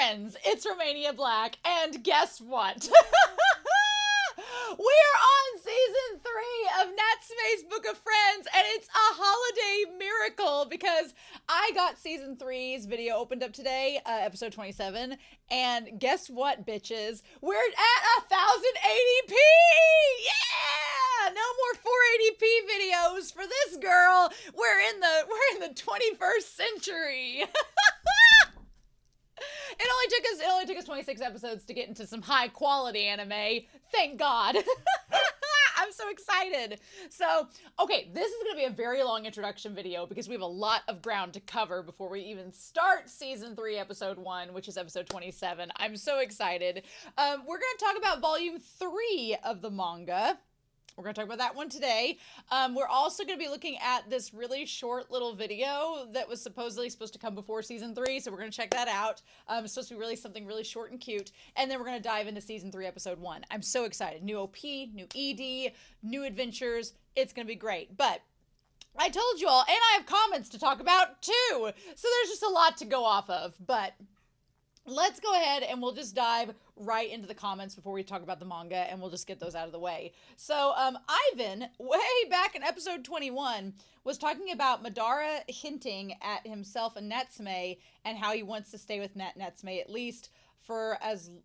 friends, it's Romania Black, and guess what? We are on season 3 of Natsume's Book of Friends, and it's a holiday miracle because I got season 3's video opened up today, episode 27, and guess what, bitches? We're at 1080p! Yeah! No more 480p videos for this girl. We're in the 21st century. It only took us 26 episodes to get into some high quality anime. Thank God. I'm so excited. So, okay, this is going to be a very long introduction video because we have a lot of ground to cover before we even start season 3, episode 1, which is episode 27. I'm so excited. We're going to talk about volume 3 of the manga. We're going to talk about that one today. We're also going to be looking at this really short little video that was supposed to come before season 3, so we're going to check that out. It's supposed to be really something really short and cute, and then we're going to dive into season 3, episode 1. I'm so excited. New OP, new ED, new adventures. It's going to be great, but I told you all, and I have comments to talk about too, so there's just a lot to go off of, but let's go ahead and we'll just dive right into the comments before we talk about the manga, and we'll just get those out of the way. So, Ivan, way back in episode 21, was talking about Madara hinting at himself and Natsume and how he wants to stay with Natsume at least for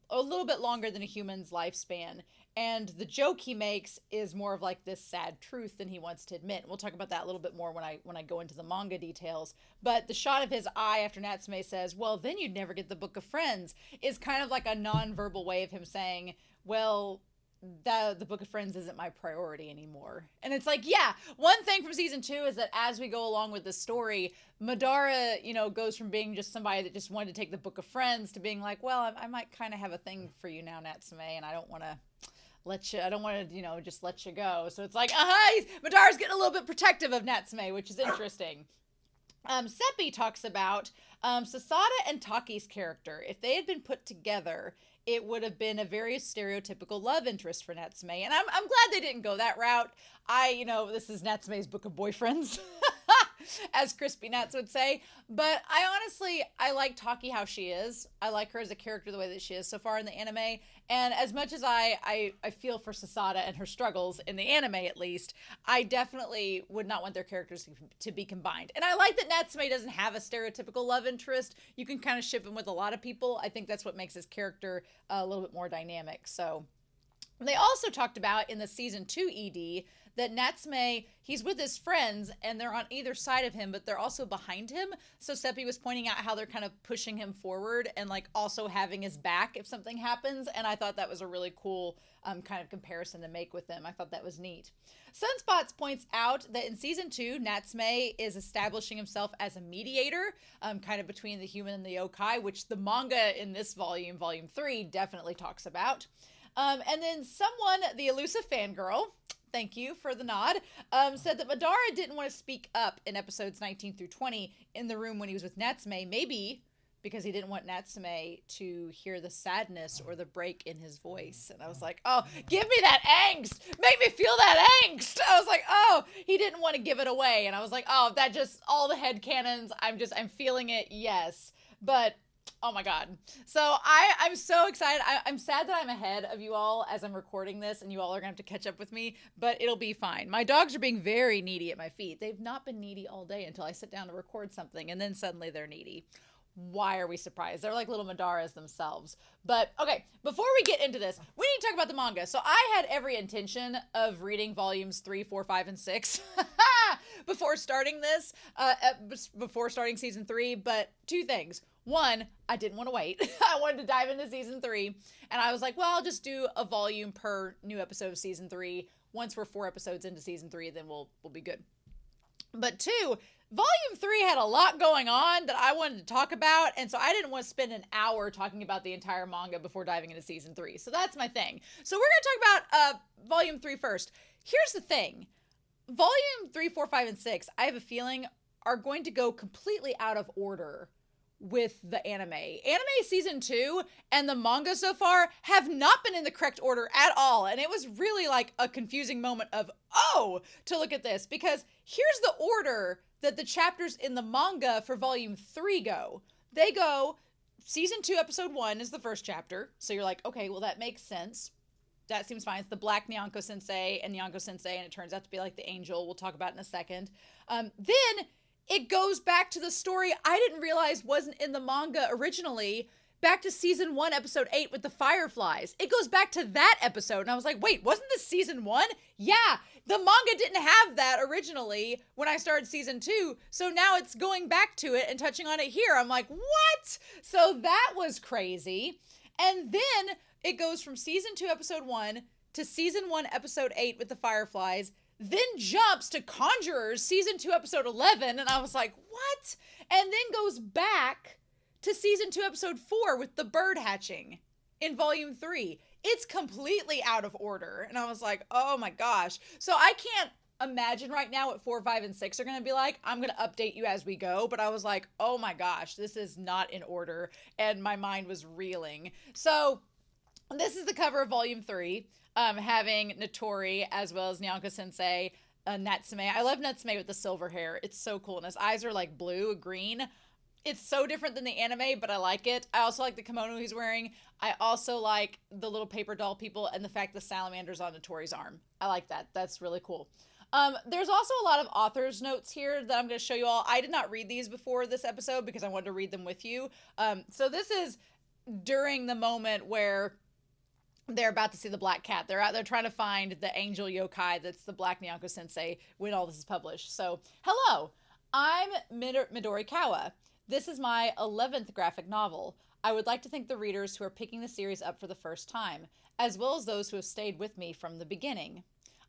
a little bit longer than a human's lifespan. And the joke he makes is more of like this sad truth than he wants to admit. We'll talk about that a little bit more when I go into the manga details. But the shot of his eye after Natsume says, well, then you'd never get the Book of Friends, is kind of like a non-verbal way of him saying, well, the Book of Friends isn't my priority anymore. And it's like, yeah, one thing from season 2 is that as we go along with the story, Madara, goes from being just somebody that just wanted to take the Book of Friends to being like, well, I might kind of have a thing for you now, Natsume, and I don't want to just let you go. So it's like, Madara's getting a little bit protective of Natsume, which is interesting. Seppi talks about Sasada and Taki's character. If they had been put together, it would have been a very stereotypical love interest for Natsume. And I'm glad they didn't go that route. This is Natsume's book of boyfriends, as Crispy Nuts would say. But I like Taki how she is. I like her as a character the way that she is so far in the anime. And as much as I feel for Sasada and her struggles, in the anime at least, I definitely would not want their characters to be combined. And I like that Natsume doesn't have a stereotypical love interest. You can kind of ship him with a lot of people. I think that's what makes his character a little bit more dynamic. So they also talked about in the season 2 ED that Natsume, he's with his friends and they're on either side of him, but they're also behind him. So Seppi was pointing out how they're kind of pushing him forward and like also having his back if something happens. And I thought that was a really cool kind of comparison to make with them. I thought that was neat. Sunspots points out that in season 2, Natsume is establishing himself as a mediator, kind of between the human and the yokai, which the manga in this volume, volume 3, definitely talks about. And then someone, the elusive fangirl, thank you for the nod, said that Madara didn't want to speak up in episodes 19 through 20 in the room when he was with Natsume, maybe because he didn't want Natsume to hear the sadness or the break in his voice. And I was like, oh, give me that angst. Make me feel that angst. I was like, oh, he didn't want to give it away. And I was like, oh, that just, all the headcanons, I'm feeling it, yes. But oh my God. So I'm so excited. I'm sad that I'm ahead of you all as I'm recording this and you all are gonna have to catch up with me, but it'll be fine. My dogs are being very needy at my feet. They've not been needy all day until I sit down to record something and then suddenly they're needy. Why are we surprised? They're like little Madaras themselves. But okay, before we get into this, we need to talk about the manga. So I had every intention of reading volumes 3, 4, 5, and 6 before starting this, before starting season 3, but two things. One, I didn't want to wait. I wanted to dive into season 3, and I was like, well, I'll just do a volume per new episode of season 3. Once we're 4 episodes into season 3, then we'll be good. But two, volume 3 had a lot going on that I wanted to talk about, and so I didn't want to spend an hour talking about the entire manga before diving into season 3. So that's my thing. So we're going to talk about volume 3 first. Here's the thing. Volume 3, 4, 5, and 6, I have a feeling, are going to go completely out of order with the anime. Anime season 2 and the manga so far have not been in the correct order at all. And it was really like a confusing moment of, oh, to look at this, because here's the order that the chapters in the manga for volume 3 go. They go season 2, episode 1 is the first chapter. So you're like, okay, well, that makes sense. That seems fine. It's the Black Nyanko Sensei and Nyanko Sensei, and it turns out to be like the angel we'll talk about in a second. Then it goes back to the story I didn't realize wasn't in the manga originally, back to season 1, episode 8 with the fireflies. It goes back to that episode, and I was like, wait, wasn't this season 1? Yeah, the manga didn't have that originally when I started season 2, so now it's going back to it and touching on it here. I'm like, what? So that was crazy. And then it goes from season 2, episode 1 to season 1, episode 8 with the fireflies, then jumps to Conjurers, season 2, episode 11, and I was like, what? And then goes back to season 2, episode 4 with the bird hatching in volume 3. It's completely out of order. And I was like, oh my gosh. So I can't imagine right now what 4, 5, and 6 are going to be like. I'm going to update you as we go. But I was like, oh my gosh, this is not in order. And my mind was reeling. So this is the cover of volume 3, having Natori as well as Nyanko Sensei, Natsume. I love Natsume with the silver hair. It's so cool. And his eyes are like blue, green. It's so different than the anime, but I like it. I also like the kimono he's wearing. I also like the little paper doll people and the fact the salamander's on Natori's arm. I like that. That's really cool. There's also a lot of author's notes here that I'm going to show you all. I did not read these before this episode because I wanted to read them with you. So this is during the moment where they're about to see the black cat. They're out there trying to find the angel yokai that's the Black Nyanko Sensei when all this is published. So, hello, I'm Midori Kawa. This is my 11th graphic novel. I would like to thank the readers who are picking the series up for the first time, as well as those who have stayed with me from the beginning.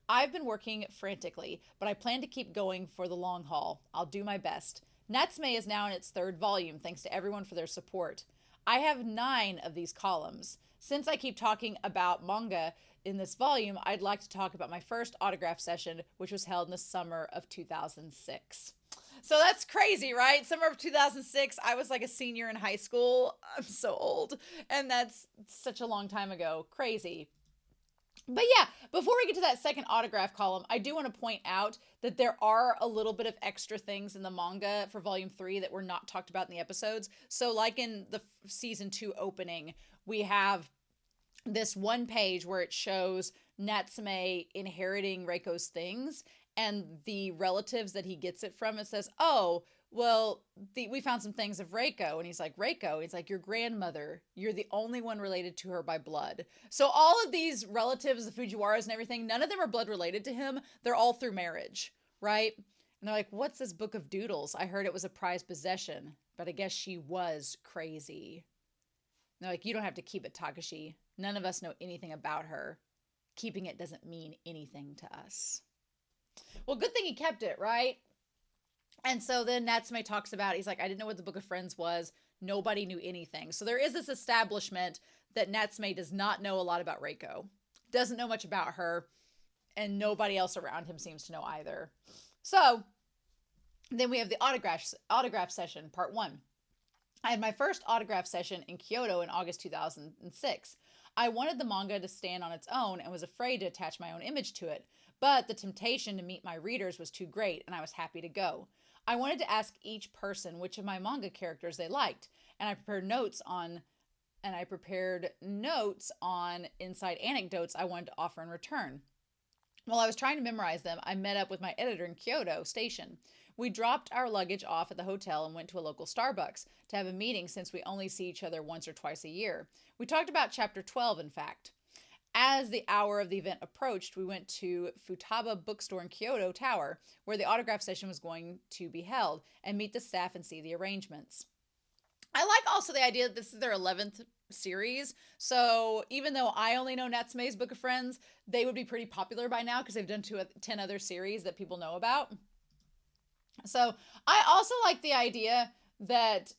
I've been working frantically, but I plan to keep going for the long haul. I'll do my best. Natsume is now in its 3rd volume, thanks to everyone for their support. I have 9 of these columns. Since I keep talking about manga in this volume, I'd like to talk about my first autograph session, which was held in the summer of 2006. So that's crazy, right? Summer of 2006, I was like a senior in high school. I'm so old. And that's such a long time ago. Crazy. But yeah, before we get to that second autograph column, I do want to point out that there are a little bit of extra things in the manga for volume 3 that were not talked about in the episodes. So like in the season 2 opening, we have this one page where it shows Natsume inheriting Reiko's things. And the relatives that he gets it from, it says, oh, well, we found some things of Reiko. And he's like, Reiko? He's like, your grandmother. You're the only one related to her by blood. So all of these relatives, the Fujiwaras and everything, none of them are blood related to him. They're all through marriage, right? And they're like, what's this book of doodles? I heard it was a prized possession, but I guess she was crazy. And they're like, you don't have to keep it, Takashi. None of us know anything about her. Keeping it doesn't mean anything to us. Well, good thing he kept it, right? And so then Natsume talks about, he's like, I didn't know what the Book of Friends was. Nobody knew anything. So there is this establishment that Natsume does not know a lot about Reiko. Doesn't know much about her. And nobody else around him seems to know either. So then we have the autograph session, part 1. I had my first autograph session in Kyoto in August 2006. I wanted the manga to stand on its own and was afraid to attach my own image to it. But the temptation to meet my readers was too great, and I was happy to go. I wanted to ask each person which of my manga characters they liked, and I prepared notes on inside anecdotes I wanted to offer in return. While I was trying to memorize them, I met up with my editor in Kyoto Station. We dropped our luggage off at the hotel and went to a local Starbucks to have a meeting since we only see each other once or twice a year. We talked about chapter 12, in fact. As the hour of the event approached, we went to Futaba Bookstore in Kyoto Tower, where the autograph session was going to be held, and meet the staff and see the arrangements. I like also the idea that this is their 11th series, so even though I only know Natsume's Book of Friends, they would be pretty popular by now because they've done 10 other series that people know about. So I also like the idea that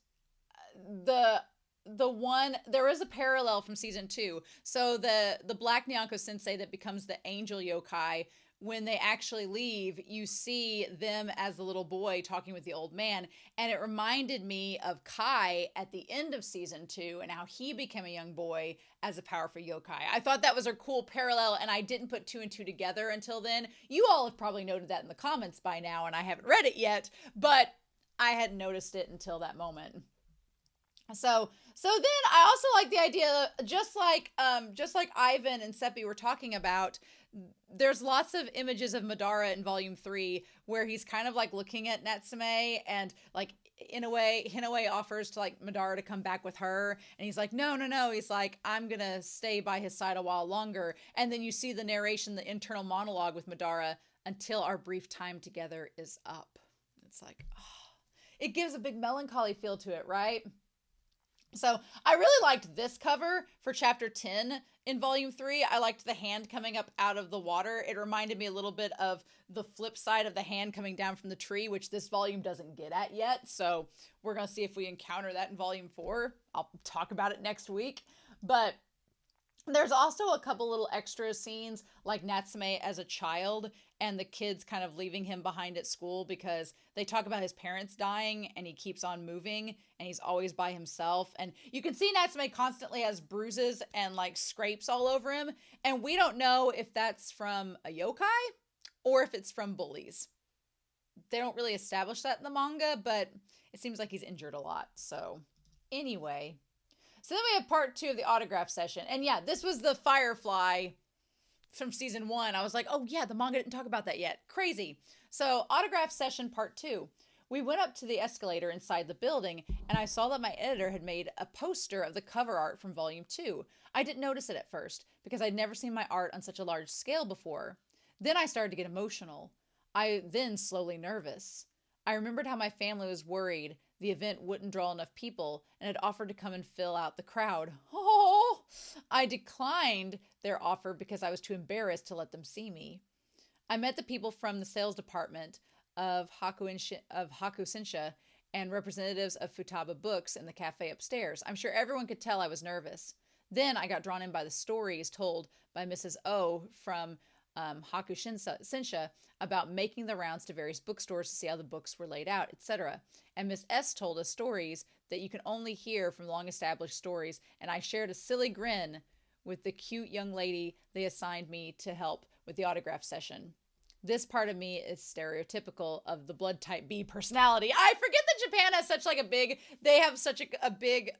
there is a parallel from season 2. So the Black Nyanko Sensei that becomes the angel yokai, when they actually leave, you see them as the little boy talking with the old man. And it reminded me of Kai at the end of season 2 and how he became a young boy as a powerful yokai. I thought that was a cool parallel, and I didn't put 2 and 2 together until then. You all have probably noted that in the comments by now, and I haven't read it yet, but I hadn't noticed it until that moment. So then I also like the idea, just like Ivan and Seppi were talking about, there's lots of images of Madara in volume 3 where he's kind of like looking at Natsume, and like in a way Hinoue offers to like Madara to come back with her, and he's like, no, he's like, I'm gonna stay by his side a while longer. And then you see the narration, the internal monologue with Madara, until our brief time together is up. It's like, oh, it gives a big melancholy feel to it, right? So I really liked this cover for chapter 10 in volume 3. I liked the hand coming up out of the water. It reminded me a little bit of the flip side of the hand coming down from the tree, which this volume doesn't get at yet. So we're going to see if we encounter that in volume 4. I'll talk about it next week. But there's also a couple little extra scenes, like Natsume as a child and the kids kind of leaving him behind at school because they talk about his parents dying and he keeps on moving and he's always by himself. And you can see Natsume constantly has bruises and like scrapes all over him. And we don't know if that's from a yokai or if it's from bullies. They don't really establish that in the manga, but it seems like he's injured a lot. So anyway. So then we have part 2 of the autograph session. And yeah, this was the Firefly from season 1. I was like, oh yeah, the manga didn't talk about that yet. Crazy. So autograph session part 2. We went up to the escalator inside the building, and I saw that my editor had made a poster of the cover art from volume 2. I didn't notice it at first because I'd never seen my art on such a large scale before. Then I started to get emotional. I then slowly nervous. I remembered how my family was worried the event wouldn't draw enough people and had offered to come and fill out the crowd. Oh, I declined their offer because I was too embarrassed to let them see me. I met the people from the sales department of Hakusensha and representatives of Futaba Books in the cafe upstairs. I'm sure everyone could tell I was nervous. Then I got drawn in by the stories told by Mrs. O from Hakusensha about making the rounds to various bookstores to see how the books were laid out, etc. And Miss S told us stories that you can only hear from long-established stories, and I shared a silly grin with the cute young lady they assigned me to help with the autograph session. This part of me is stereotypical of the blood type B personality. I forget that Japan has such like a big, they have such a big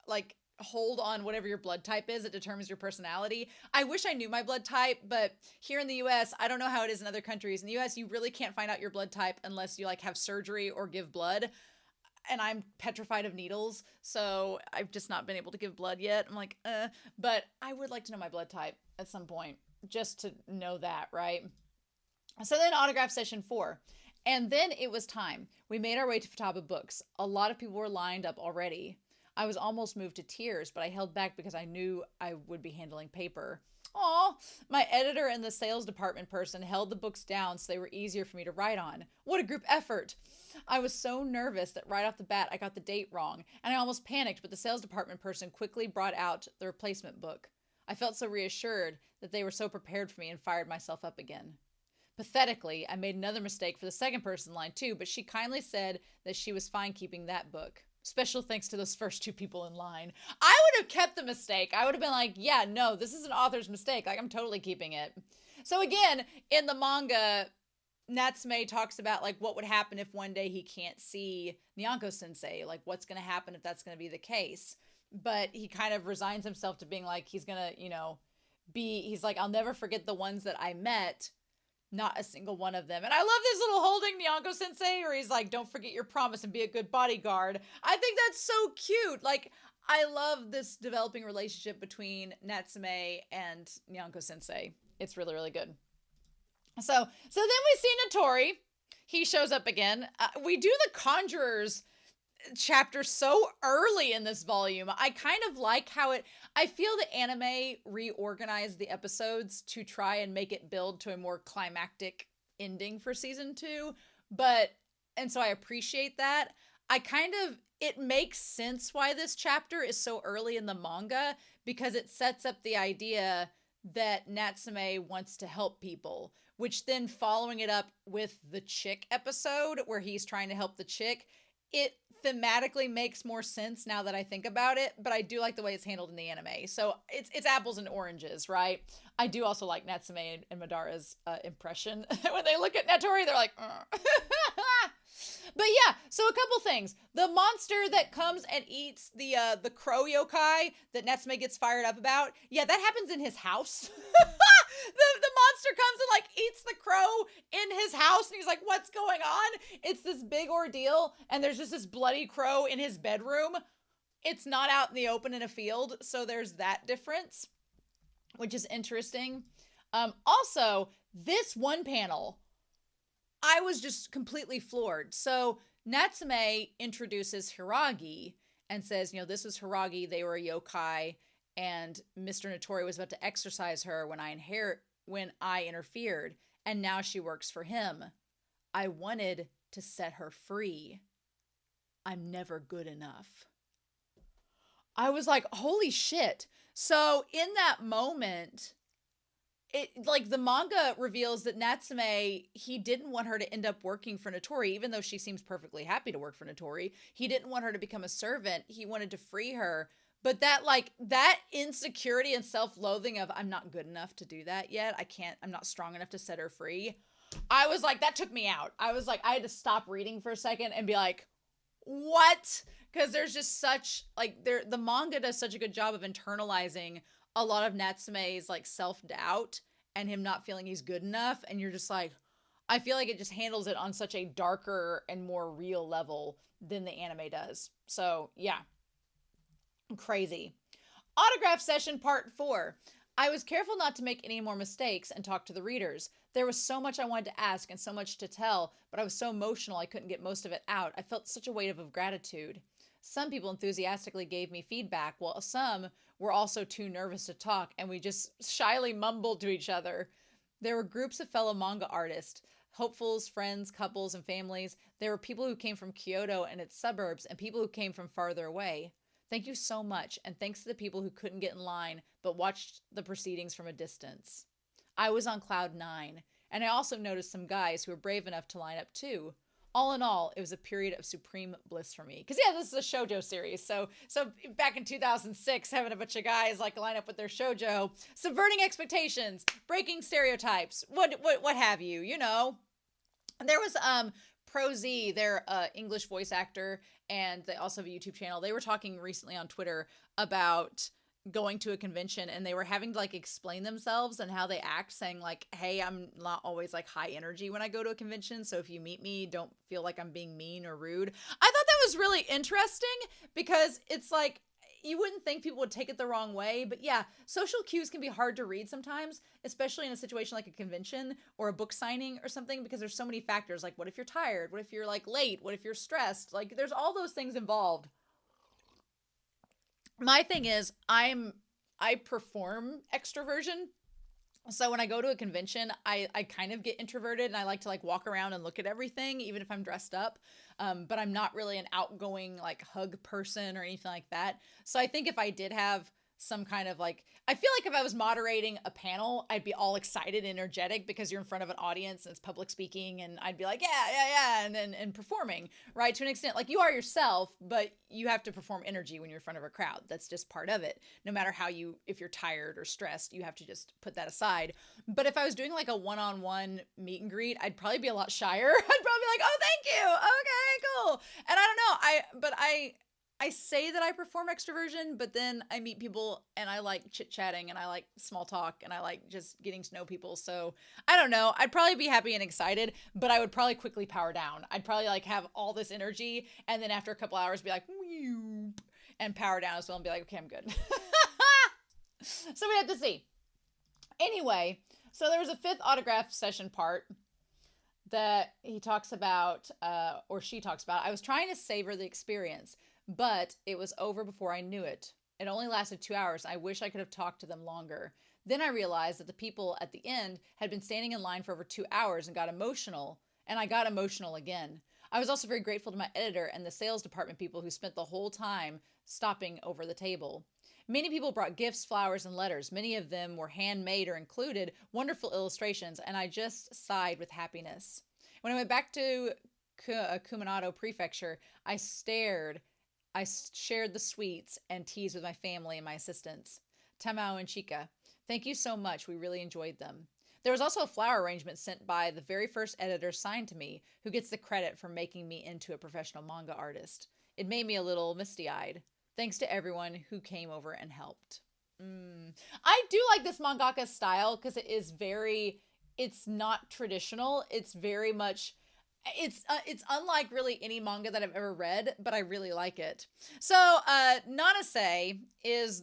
like hold on whatever your blood type is. It determines your personality. I wish I knew my blood type, but here in the US, I don't know how it is in other countries. In the US, you really can't find out your blood type unless you like have surgery or give blood. And I'm petrified of needles, so I've just not been able to give blood yet. I'm like, but I would like to know my blood type at some point just to know that, right? So then autograph session 4. And then it was time. We made our way to Futaba Books. A lot of people were lined up already. I was almost moved to tears, but I held back because I knew I would be handling paper. Aw, my editor and the sales department person held the books down so they were easier for me to write on. What a group effort. I was so nervous that right off the bat I got the date wrong, and I almost panicked, but the sales department person quickly brought out the replacement book. I felt so reassured that they were so prepared for me and fired myself up again. Pathetically, I made another mistake for the second person line too, but she kindly said that she was fine keeping that book. Special thanks to those first 2 people in line. I would have kept the mistake. I would have been like, yeah, no, this is an author's mistake. Like, I'm totally keeping it. So again, in the manga, Natsume talks about like what would happen if one day he can't see Nyanko-sensei. Like, what's going to happen if that's going to be the case. But he kind of resigns himself to being like, he's going to, he's like, I'll never forget the ones that I met. Not a single one of them. And I love this little holding Nyanko-sensei where he's like, don't forget your promise and be a good bodyguard. I think that's so cute. Like, I love this developing relationship between Natsume and Nyanko-sensei. It's really, really good. So then we see Natori. He shows up again. We do the Conjurers chapter so early in this volume. I kind of like how I feel the anime reorganized the episodes to try and make it build to a more climactic ending for season 2. And so I appreciate that. It makes sense why this chapter is so early in the manga, because it sets up the idea that Natsume wants to help people, which then following it up with the chick episode where he's trying to help the chick, it thematically makes more sense now that I think about it, but I do like the way it's handled in the anime. So it's apples and oranges, right? I do also like Natsume and Madara's impression. When they look at Natori, they're like, But yeah, so a couple things. The monster that comes and eats the crow yokai that Natsume gets fired up about, yeah, that happens in his house. The monster comes and like eats the crow in his house, and he's like, what's going on? It's this big ordeal, and there's just this bloody crow in his bedroom. It's not out in the open in a field, so there's that difference, which is interesting. Also, this one panel, I was just completely floored. So Natsume introduces Hiragi and says, you know, this was Hiragi. They were a yokai, and Mr. Natori was about to exorcise her when I interfered, and now she works for him. I wanted to set her free. I'm never good enough. I was like, holy shit. So in that moment, it like the manga reveals that Natsume, he didn't want her to end up working for Natori, even though she seems perfectly happy to work for Natori. He didn't want her to become a servant. He wanted to free her. But that insecurity and self-loathing of, I'm not good enough to do that yet. I'm not strong enough to set her free. I was like, that took me out. I was like, I had to stop reading for a second and be like, what? Because there's just such, like, the manga does such a good job of internalizing a lot of Natsume's, like, self-doubt and him not feeling he's good enough. And you're just like, I feel like it just handles it on such a darker and more real level than the anime does. So, yeah. Crazy. Autograph session part 4. I was careful not to make any more mistakes and talk to the readers. There was so much I wanted to ask and so much to tell, but I was so emotional I couldn't get most of it out. I felt such a weight of gratitude. Some people enthusiastically gave me feedback, while some were also too nervous to talk, and we just shyly mumbled to each other. There were groups of fellow manga artists, hopefuls, friends, couples, and families. There were people who came from Kyoto and its suburbs, and people who came from farther away. Thank you so much, and thanks to the people who couldn't get in line but watched the proceedings from a distance. I was on cloud 9, and I also noticed some guys who were brave enough to line up too. All in all, it was a period of supreme bliss for me. Because, yeah, this is a shoujo series, so back in 2006, having a bunch of guys, like, line up with their shoujo, subverting expectations, breaking stereotypes, what have you, you know. And there was, Pro Z, their English voice actor, and they also have a YouTube channel. They were talking recently on Twitter about going to a convention, and they were having to like explain themselves and how they act, saying like, hey, I'm not always like high energy when I go to a convention, so if you meet me, don't feel like I'm being mean or rude. I thought that was really interesting because it's like, you wouldn't think people would take it the wrong way, but yeah, social cues can be hard to read sometimes, especially in a situation like a convention or a book signing or something, because there's so many factors. Like, what if you're tired? What if you're like late? What if you're stressed? Like, there's all those things involved. My thing is, I perform extroversion. So when I go to a convention, I kind of get introverted, and I like to like walk around and look at everything, even if I'm dressed up. But I'm not really an outgoing like hug person or anything like that. So I think if I did have some kind of like, I feel like if I was moderating a panel, I'd be all excited and energetic because you're in front of an audience and it's public speaking, and I'd be like, yeah, and performing, right? To an extent, like you are yourself, but you have to perform energy when you're in front of a crowd. That's just part of it. No matter how if you're tired or stressed, you have to just put that aside. But if I was doing like a one-on-one meet and greet, I'd probably be a lot shyer. I'd probably be like, oh, thank you. Okay, cool. And I don't know, I say that I perform extroversion, but then I meet people and I like chit-chatting and I like small talk and I like just getting to know people. So I don't know. I'd probably be happy and excited, but I would probably quickly power down. I'd probably like have all this energy and then after a couple hours be like, whoop, and power down as well and be like, okay, I'm good. So we have to see. Anyway, so there was a 5th autograph session part that he talks about, or she talks about. I was trying to savor the experience, but it was over before I knew it. It only lasted 2 hours. I wish I could have talked to them longer. Then I realized that the people at the end had been standing in line for over 2 hours and got emotional, and I got emotional again. I was also very grateful to my editor and the sales department people who spent the whole time stopping over the table. Many people brought gifts, flowers, and letters. Many of them were handmade or included wonderful illustrations, and I just sighed with happiness. When I went back to Kuminato Prefecture, I shared the sweets and teas with my family and my assistants. Tamao and Chika, thank you so much. We really enjoyed them. There was also a flower arrangement sent by the very first editor signed to me, who gets the credit for making me into a professional manga artist. It made me a little misty-eyed. Thanks to everyone who came over and helped. I do like this mangaka style because it's not traditional. It's very much, it's unlike really any manga that I've ever read, but I really like it. So, Nanase is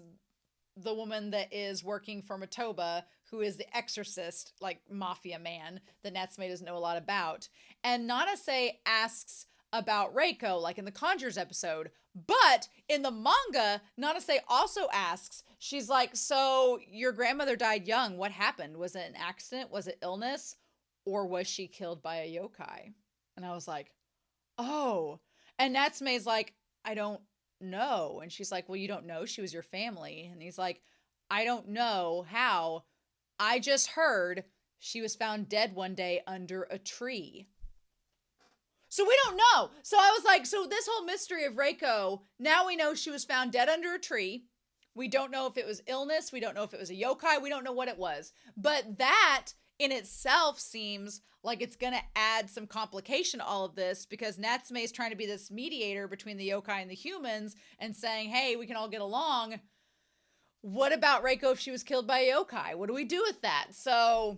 the woman that is working for Matoba, who is the exorcist, like mafia man that Natsume doesn't know a lot about. And Nanase asks about Reiko, like in the Conjures episode. But in the manga, Nanase also asks, she's like, so your grandmother died young. What happened? Was it an accident? Was it illness? Or was she killed by a yokai? And I was like, oh. And Natsume's like, I don't know. And she's like, well, you don't know? She was your family. And he's like, I don't know how. I just heard she was found dead one day under a tree. So we don't know. So I was like, so this whole mystery of Reiko, now we know she was found dead under a tree. We don't know if it was illness. We don't know if it was a yokai. We don't know what it was. But that in itself seems like it's going to add some complication to all of this, because Natsume is trying to be this mediator between the yokai and the humans and saying, hey, we can all get along. What about Reiko if she was killed by a yokai? What do we do with that? So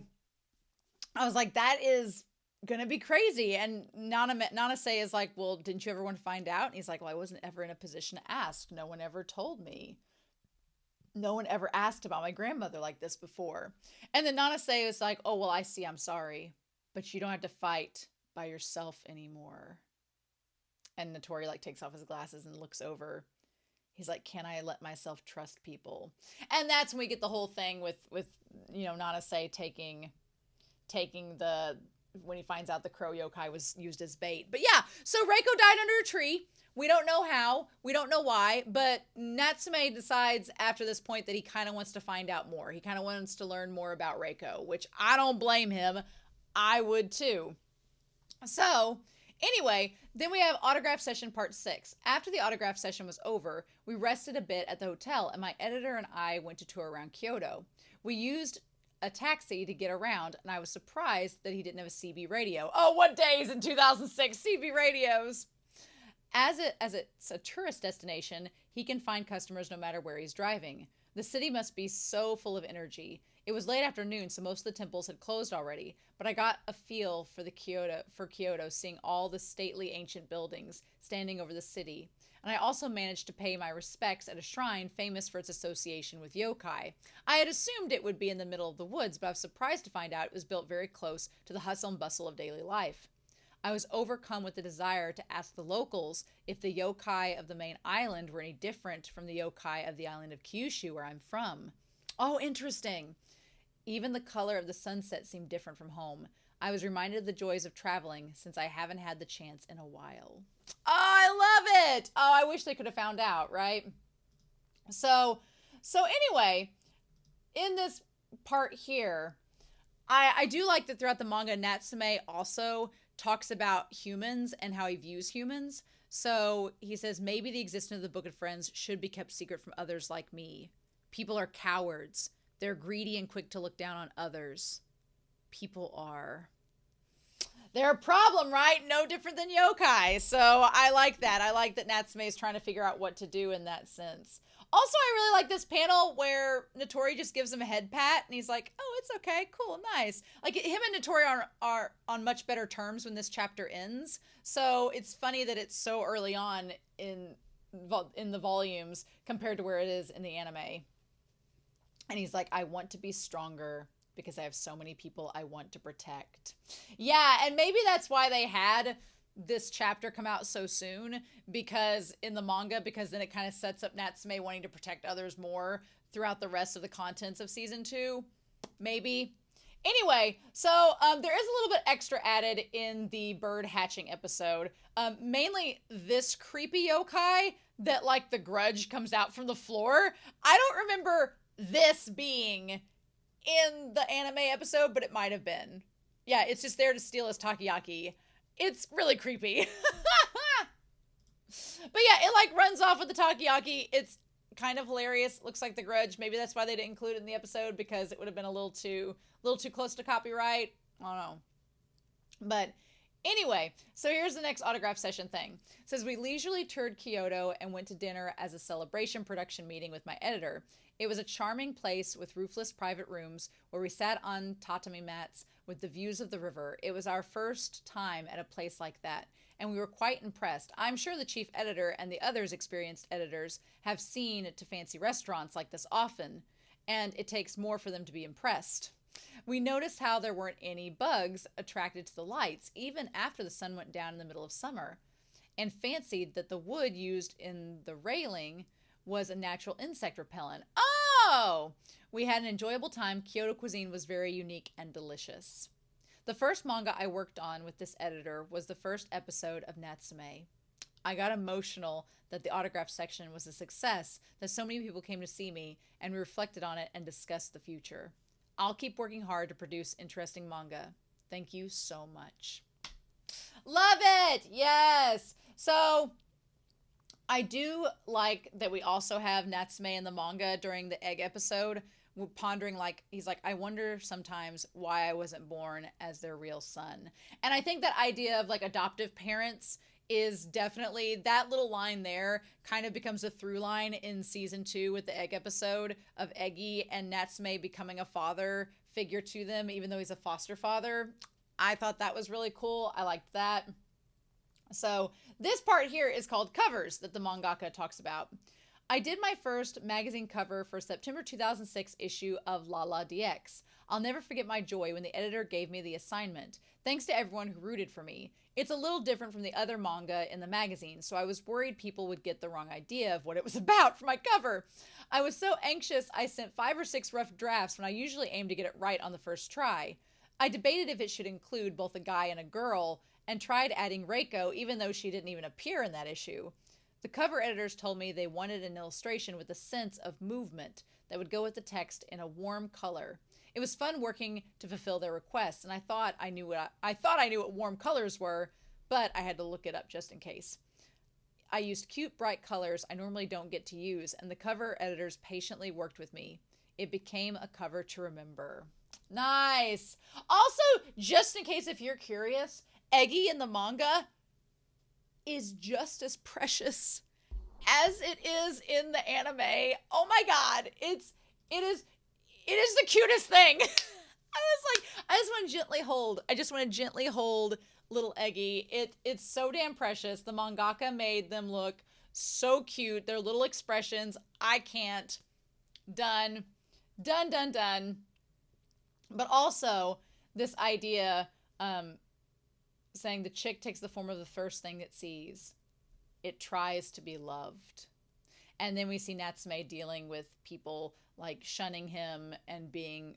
I was like, that is going to be crazy. And Nanase is like, well, didn't you ever want to find out? And he's like, well, I wasn't ever in a position to ask. No one ever told me. No one ever asked about my grandmother like this before. And then Nanase is like, oh, well, I see. I'm sorry. But you don't have to fight by yourself anymore. And Notori like takes off his glasses and looks over. He's like, can I let myself trust people? And that's when we get the whole thing with Nanase taking the, when he finds out the crow yokai was used as bait. But yeah, so Reiko died under a tree. We don't know how. We don't know why. But Natsume decides after this point that he kind of wants to find out more. He kind of wants to learn more about Reiko, which I don't blame him. I would too. So anyway, then we have autograph session part 6. After the autograph session was over, we rested a bit at the hotel, and my editor and I went to tour around Kyoto. We used a taxi to get around, and I was surprised that he didn't have a CB radio. Oh, what days in 2006, CB radios! As it's a tourist destination, he can find customers no matter where he's driving. The city must be so full of energy. It was late afternoon, so most of the temples had closed already, but I got a feel for Kyoto, seeing all the stately ancient buildings standing over the city. And I also managed to pay my respects at a shrine famous for its association with yokai. I had assumed it would be in the middle of the woods, but I was surprised to find out it was built very close to the hustle and bustle of daily life. I was overcome with the desire to ask the locals if the yokai of the main island were any different from the yokai of the island of Kyushu, where I'm from. Oh, interesting. Even the color of the sunset seemed different from home. I was reminded of the joys of traveling, since I haven't had the chance in a while. Oh, I love it! Oh, I wish they could have found out, right? So anyway, in this part here, I do like that throughout the manga, Natsume also talks about humans and how he views humans. So he says, maybe the existence of the Book of Friends should be kept secret from others like me. People are cowards. They're greedy and quick to look down on others. People are. They're a problem, right? No different than yokai. So I like that. I like that Natsume is trying to figure out what to do in that sense. Also, I really like this panel where Notori just gives him a head pat and he's like, oh, it's okay. Cool. Nice. Like him and Notori are on much better terms when this chapter ends. So it's funny that it's so early on in the volumes compared to where it is in the anime. And he's like, I want to be stronger because I have so many people I want to protect. Yeah, and maybe that's why they had this chapter come out so soon, because in the manga, because then it kind of sets up Natsume wanting to protect others more throughout the rest of the contents of season 2. Maybe. Anyway, so there is a little bit extra added in the bird hatching episode. Mainly this creepy yokai that like the grudge comes out from the floor. I don't remember this being in the anime episode, but it might have been. Yeah, it's just there to steal his takoyaki. It's really creepy. But yeah, it like runs off with the takoyaki. It's kind of hilarious. Looks like The Grudge. Maybe that's why they didn't include it in the episode, because it would have been a little too close to copyright. I don't know. But anyway, so here's the next autograph session thing. It says, we leisurely toured Kyoto and went to dinner as a celebration production meeting with my editor. It was a charming place with roofless private rooms where we sat on tatami mats with the views of the river. It was our first time at a place like that, and we were quite impressed. I'm sure the chief editor and the others experienced editors have seen to fancy restaurants like this often, and it takes more for them to be impressed. We noticed how there weren't any bugs attracted to the lights, even after the sun went down in the middle of summer, and fancied that the wood used in the railing was a natural insect repellent. Oh! We had an enjoyable time. Kyoto cuisine was very unique and delicious. The first manga I worked on with this editor was the first episode of Natsume. I got emotional that the autograph section was a success, that so many people came to see me, and we reflected on it and discussed the future. I'll keep working hard to produce interesting manga. Thank you so much. Love it! Yes! So, I do like that we also have Natsume in the manga during the egg episode. We're pondering, like, he's like, I wonder sometimes why I wasn't born as their real son. And I think that idea of, like, adoptive parents is definitely, that little line there kind of becomes a through line in season 2 with the egg episode of Eggy and Natsume becoming a father figure to them, even though he's a foster father. I thought that was really cool. I liked that. So this part here is called covers that the mangaka talks about. I did my first magazine cover for September 2006 issue of La La DX. I'll never forget my joy when the editor gave me the assignment. Thanks to everyone who rooted for me. It's a little different from the other manga in the magazine, so I was worried people would get the wrong idea of what it was about for my cover. I was so anxious I sent 5 or 6 rough drafts when I usually aim to get it right on the first try. I debated if it should include both a guy and a girl, and tried adding Reiko even though she didn't even appear in that issue. The cover editors told me they wanted an illustration with a sense of movement that would go with the text in a warm color. It was fun working to fulfill their requests, and I thought I knew what warm colors were, but I had to look it up just in case. I used cute, bright colors I normally don't get to use, and the cover editors patiently worked with me. It became a cover to remember. Nice! Also, just in case if you're curious, Eggy in the manga is just as precious as it is in the anime. Oh my god, it is the cutest thing. I just want to gently hold little Eggy. It's so damn precious. The mangaka made them look so cute. Their little expressions, I can't. Done. But also this idea, saying the chick takes the form of the first thing it sees. It tries to be loved. And then we see Natsume dealing with people like shunning him and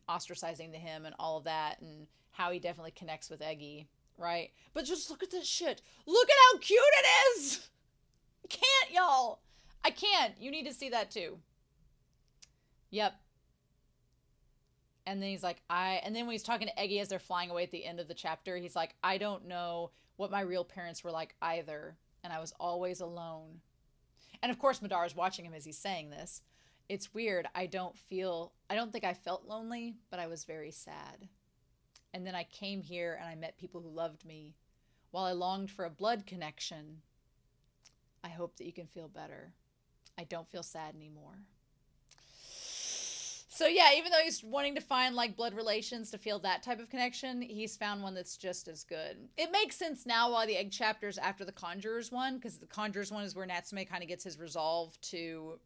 ostracizing him and all of that, and how he definitely connects with Eggy, right? But just look at this shit. Look at how cute it is! I can't, y'all. I can't. You need to see that too. Yep. And then he's like, and then when he's talking to Eggy as they're flying away at the end of the chapter, he's like, I don't know what my real parents were like either, and I was always alone. And of course, Madara's watching him as he's saying this. It's weird. I don't think I felt lonely, but I was very sad. And then I came here and I met people who loved me. While I longed for a blood connection, I hope that you can feel better. I don't feel sad anymore. So yeah, even though he's wanting to find like blood relations to feel that type of connection, he's found one that's just as good. It makes sense now why the egg chapter's after the Conjurer's one, because the Conjurer's one is where Natsume kind of gets his resolve to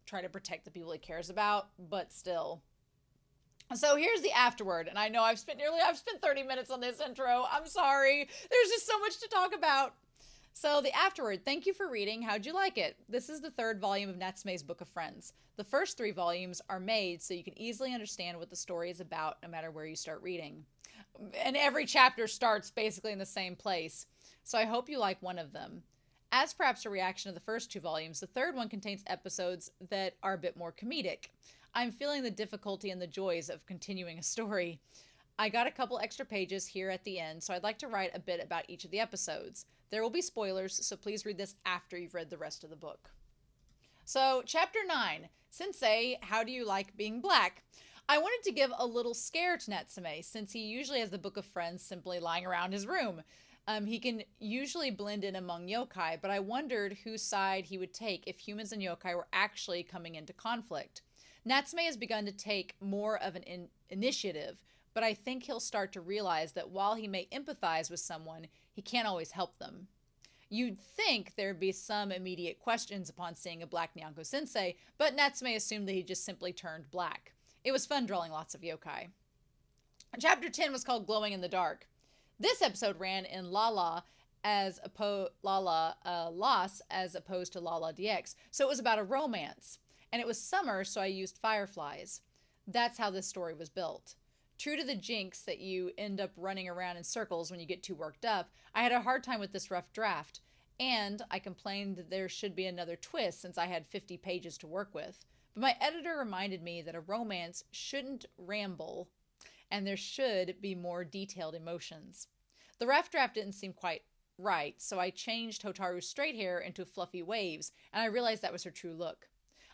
try to protect the people he cares about, but still. So here's the afterword, and I know I've spent 30 minutes on this intro. I'm sorry. There's just so much to talk about. So the afterword, thank you for reading. How'd you like it? This is the 3rd volume of Natsume's Book of Friends. The first 3 volumes are made so you can easily understand what the story is about no matter where you start reading. And every chapter starts basically in the same place. So I hope you like one of them. As perhaps a reaction to the first 2 volumes, the 3rd one contains episodes that are a bit more comedic. I'm feeling the difficulty and the joys of continuing a story. I got a couple extra pages here at the end, so I'd like to write a bit about each of the episodes. There will be spoilers, so please read this after you've read the rest of the book. So, Chapter 9, Sensei, How Do You Like Being Black? I wanted to give a little scare to Natsume, since he usually has the Book of Friends simply lying around his room. He can usually blend in among yokai, but I wondered whose side he would take if humans and yokai were actually coming into conflict. Natsume has begun to take more of an initiative, but I think he'll start to realize that while he may empathize with someone, he can't always help them. You'd think there'd be some immediate questions upon seeing a black Nyanko sensei, but Natsume assumed that he just simply turned black. It was fun drawing lots of yokai. Chapter 10 was called Glowing in the Dark. This episode ran in Lala as Las as opposed to Lala DX, so it was about a romance. And it was summer, so I used fireflies. That's how this story was built. True to the jinx that you end up running around in circles when you get too worked up, I had a hard time with this rough draft, and I complained that there should be another twist since I had 50 pages to work with. But my editor reminded me that a romance shouldn't ramble, and there should be more detailed emotions. The rough draft didn't seem quite right, so I changed Hotaru's straight hair into fluffy waves, and I realized that was her true look.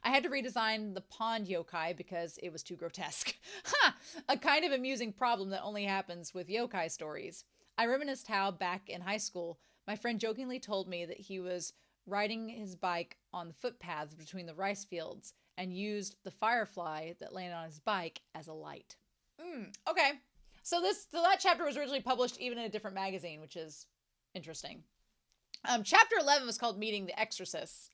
I had to redesign the pond yokai because it was too grotesque. Ha! A kind of amusing problem that only happens with yokai stories. I reminisced how, back in high school, my friend jokingly told me that he was riding his bike on the footpaths between the rice fields and used the firefly that landed on his bike as a light. Okay. So that chapter was originally published even in a different magazine, which is interesting. Chapter 11 was called Meeting the Exorcists.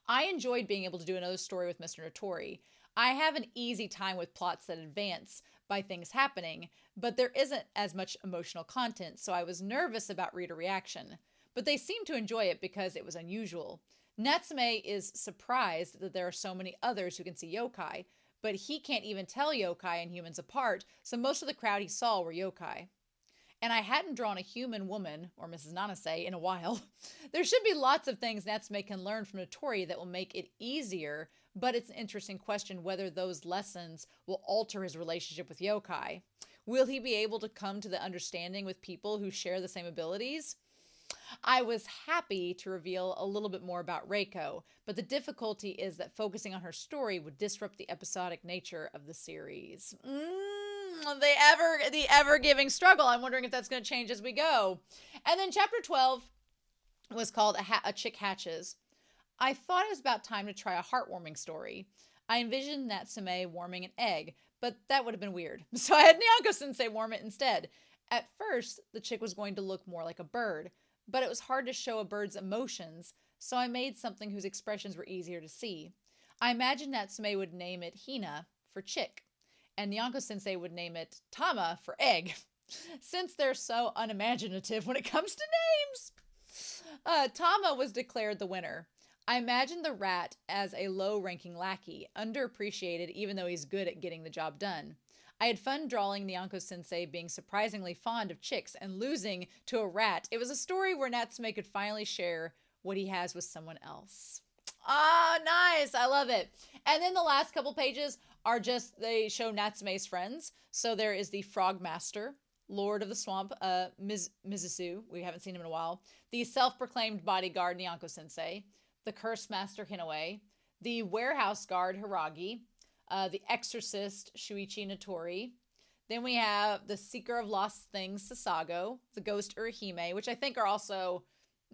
I enjoyed being able to do another story with Mr. Notori. I have an easy time with plots that advance by things happening, but there isn't as much emotional content, so I was nervous about reader reaction. But they seemed to enjoy it because it was unusual. Natsume is surprised that there are so many others who can see yokai, but he can't even tell yokai and humans apart, so most of the crowd he saw were yokai. And I hadn't drawn a human woman, or Mrs. Nanase, in a while. There should be lots of things Natsume can learn from Notori that will make it easier, but it's an interesting question whether those lessons will alter his relationship with yokai. Will he be able to come to the understanding with people who share the same abilities? I was happy to reveal a little bit more about Reiko, but the difficulty is that focusing on her story would disrupt the episodic nature of the series. The ever-giving struggle. I'm wondering if that's going to change as we go. And then chapter 12 was called A Chick Hatches. I thought it was about time to try a heartwarming story. I envisioned Natsume warming an egg, but that would have been weird. So I had Nyanko-sensei warm it instead. At first, the chick was going to look more like a bird, but it was hard to show a bird's emotions, so I made something whose expressions were easier to see. I imagined Natsume would name it Hina for chick, and Nyanko-sensei would name it Tama for egg, since they're so unimaginative when it comes to names. Tama was declared the winner. I imagined the rat as a low-ranking lackey, underappreciated even though he's good at getting the job done. I had fun drawing Nyanko-sensei being surprisingly fond of chicks and losing to a rat. It was a story where Natsume could finally share what he has with someone else. Ah, nice. I love it. And then the last couple pages are just, they show Natsume's friends. So there is the Frog Master, Lord of the Swamp, Mizusu. We haven't seen him in a while. The self-proclaimed bodyguard, Nyanko-sensei. The Curse Master, Hinoue. The Warehouse Guard, Hiragi. The Exorcist, Shuichi Notori. Then we have the Seeker of Lost Things, Sasago. The Ghost Urahime, which I think are also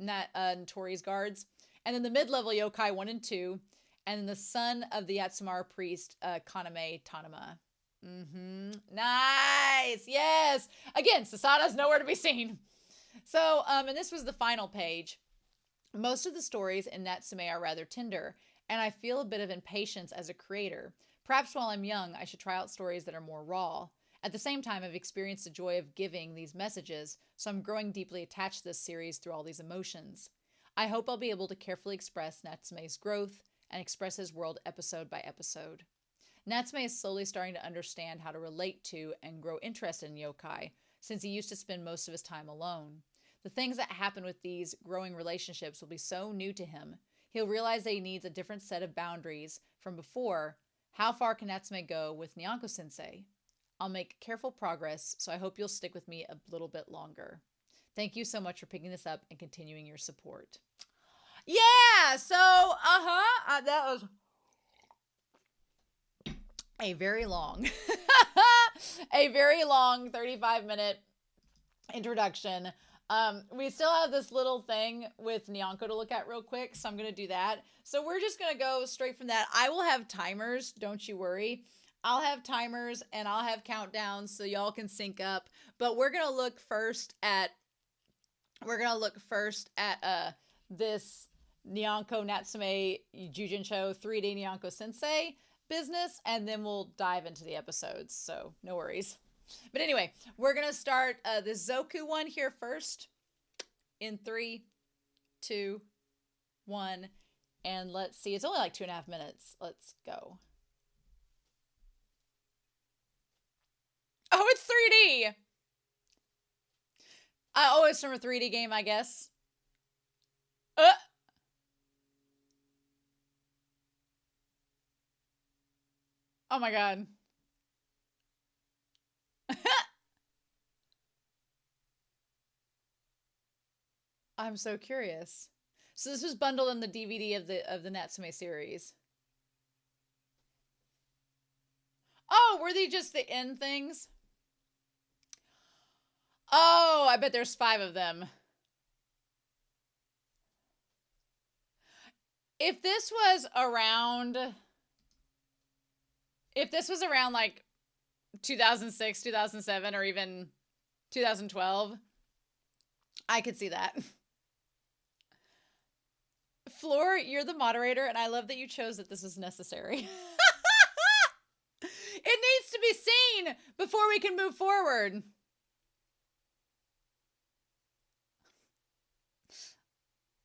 Notori's guards. And then the mid-level yokai 1 and 2. And then the son of the Yatsumara priest, Kaname Tanama. Nice! Yes! Again, Sasada's nowhere to be seen. So, and this was the final page. Most of the stories in Natsume are rather tender, and I feel a bit of impatience as a creator. Perhaps while I'm young, I should try out stories that are more raw. At the same time, I've experienced the joy of giving these messages, so I'm growing deeply attached to this series through all these emotions. I hope I'll be able to carefully express Natsume's growth and express his world episode by episode. Natsume is slowly starting to understand how to relate to and grow interested in yokai, since he used to spend most of his time alone. The things that happen with these growing relationships will be so new to him. He'll realize that he needs a different set of boundaries from before. How far can Natsume go with Nyanko-sensei? I'll make careful progress, so I hope you'll stick with me a little bit longer. Thank you so much for picking this up and continuing your support. Yeah, so, that was a very long, a very long 35-minute introduction. We still have this little thing with Nyanko to look at real quick, so I'm going to do that. So we're just going to go straight from that. I will have timers, don't you worry. I'll have timers and I'll have countdowns so y'all can sync up. But we're going to look first at this Nyanko Natsume Yujin-Cho 3D Nyanko Sensei business, and then we'll dive into the episodes, so no worries. But anyway, we're going to start the Zoku one here first in 3, 2, 1, and let's see. It's only like 2.5 minutes. Let's go. Oh, it's 3D. Oh, it's from a 3D game, I guess. Oh my god. I'm so curious. So this was bundled in the DVD of the Natsume series. Oh, were they just the end things? Oh, I bet there's 5 of them. If this was around like 2006, 2007, or even 2012, I could see that. Floor, you're the moderator, and I love that you chose that this was necessary. It needs to be seen before we can move forward.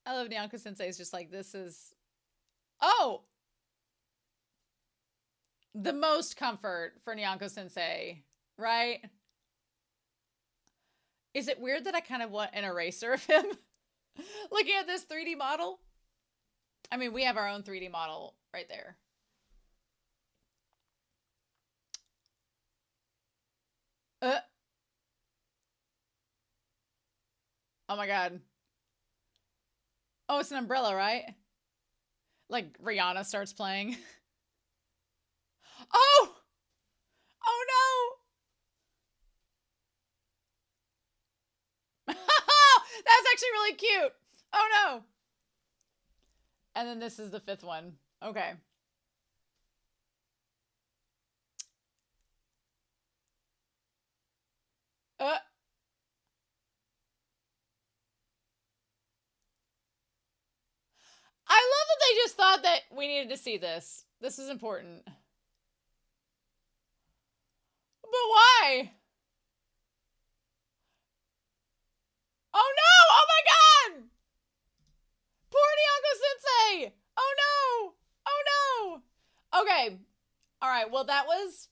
I love Nyanko Sensei is just like, this is... Oh! The most comfort for Nyanko Sensei, right? Is it weird that I kind of want an eraser of him? Looking at this 3D model? I mean, we have our own 3D model right there. Oh my god. Oh, it's an umbrella, right? Like, Rihanna starts playing. Oh! Oh no! That's actually really cute. Oh no! And then this is the 5th one. Okay. I love that they just thought that we needed to see this. This is important. But why? Oh no! Oh my god! Poor Nyanko Sensei! Oh no! Oh no! Okay. Alright, well that was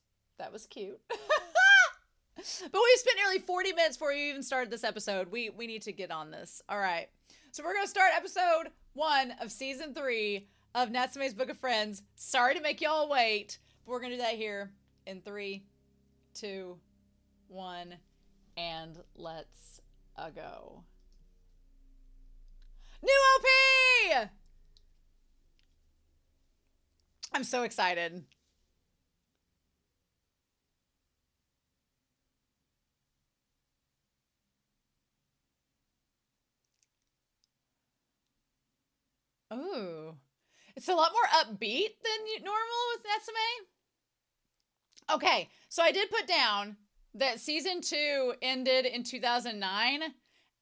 cute. But we spent nearly 40 minutes before you even started this episode. We need to get on this. Alright. So we're gonna start episode 1 of season 3 of Natsume's Book of Friends. Sorry to make y'all wait, but we're gonna do that here in 3, 2, 1, and let's go. New OP! I'm so excited. Ooh. It's a lot more upbeat than normal with Natsume. Okay, so I did put down that season 2 ended in 2009,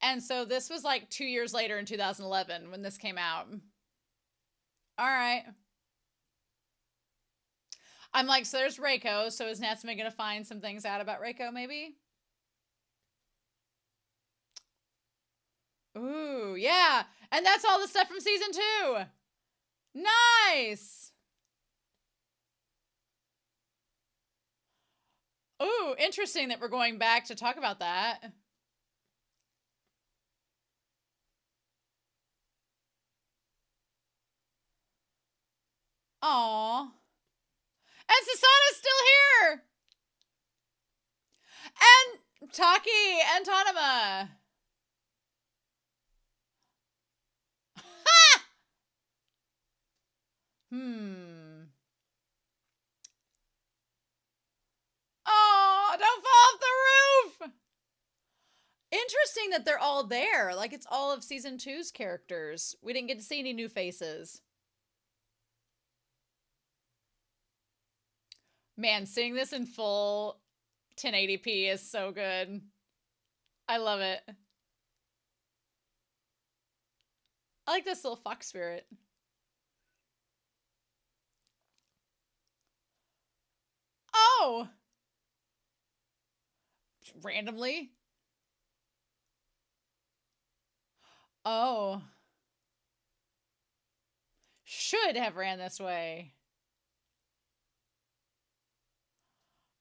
and so this was like 2 years later in 2011 when this came out. All right. I'm like, so there's Reiko, so is Natsume gonna find some things out about Reiko, maybe? Ooh, yeah, and that's all the stuff from season 2. Nice! Ooh, interesting that we're going back to talk about that. Aww. And Susanna's still here! Taki and Tanama. Oh, don't fall off the roof! Interesting that they're all there. Like, it's all of season 2's characters. We didn't get to see any new faces. Man, seeing this in full 1080p is so good. I love it. I like this little fox spirit. Oh! Randomly? Oh. Should have ran this way.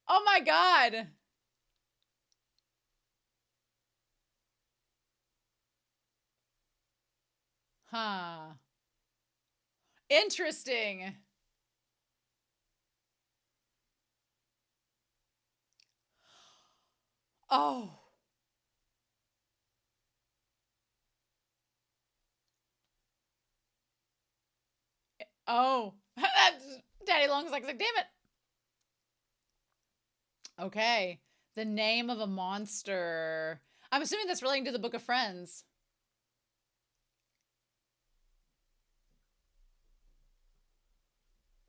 Oh my god! Huh. Interesting. Oh. Oh. Daddy Long's like, damn it. Okay. The name of a monster. I'm assuming that's relating to the Book of Friends.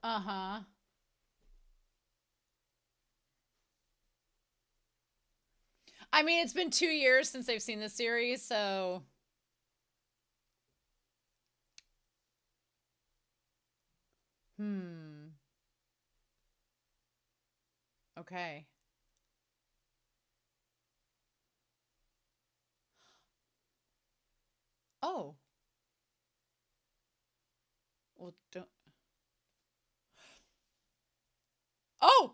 Uh-huh. I mean, it's been 2 years since they've seen this series, so... Okay. Oh. Well, don't... Oh!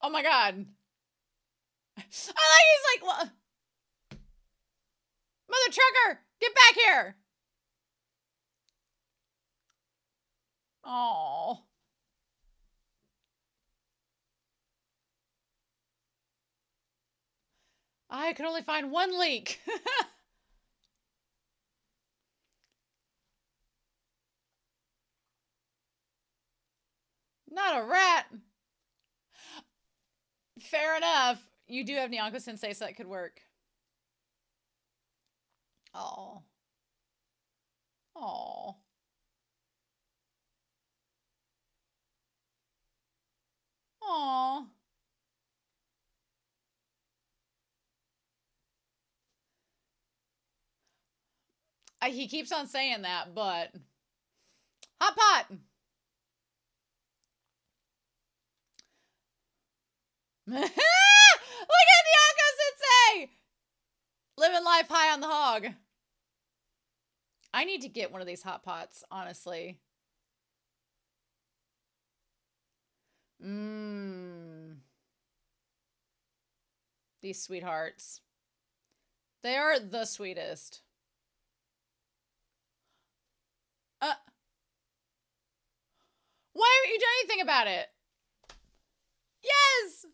Oh my god. I like he's like, what? Mother trucker, get back here. Oh. I could only find one leak. Not a rat. Fair enough. You do have Nyanko Sensei, so that could work. Oh. Oh. Oh. He keeps on saying that, but... Hot pot! Look at Nyanko Sensei! Living life high on the hog. I need to get one of these hot pots, honestly. These sweethearts. They are the sweetest. Why haven't you done anything about it? Yes!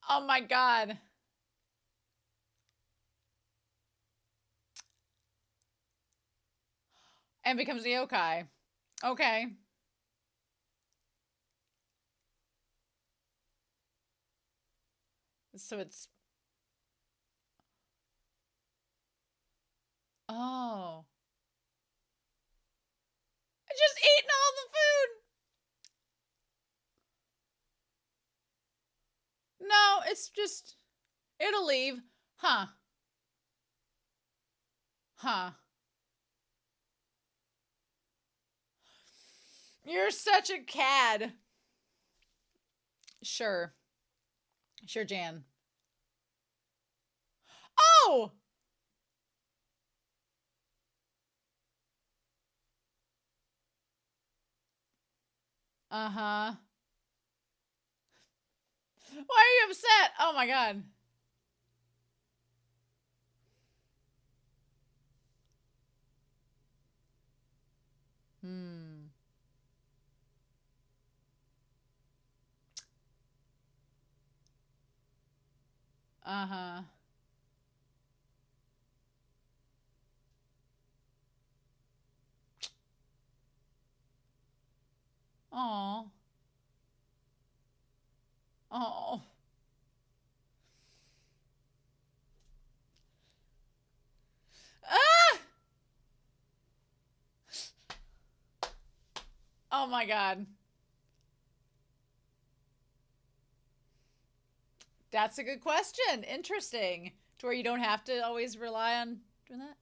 Oh my god. And becomes a yokai. Okay. So it's... Oh. Just eating all the food. No, it's just... It'll leave. Huh. Huh. You're such a cad. Sure. Sure, Jan. Oh! Uh-huh. Why are you upset? Oh my god. Uh-huh. Oh. Oh. Ah! Oh my God. That's a good question. Interesting. To where you don't have to always rely on doing that.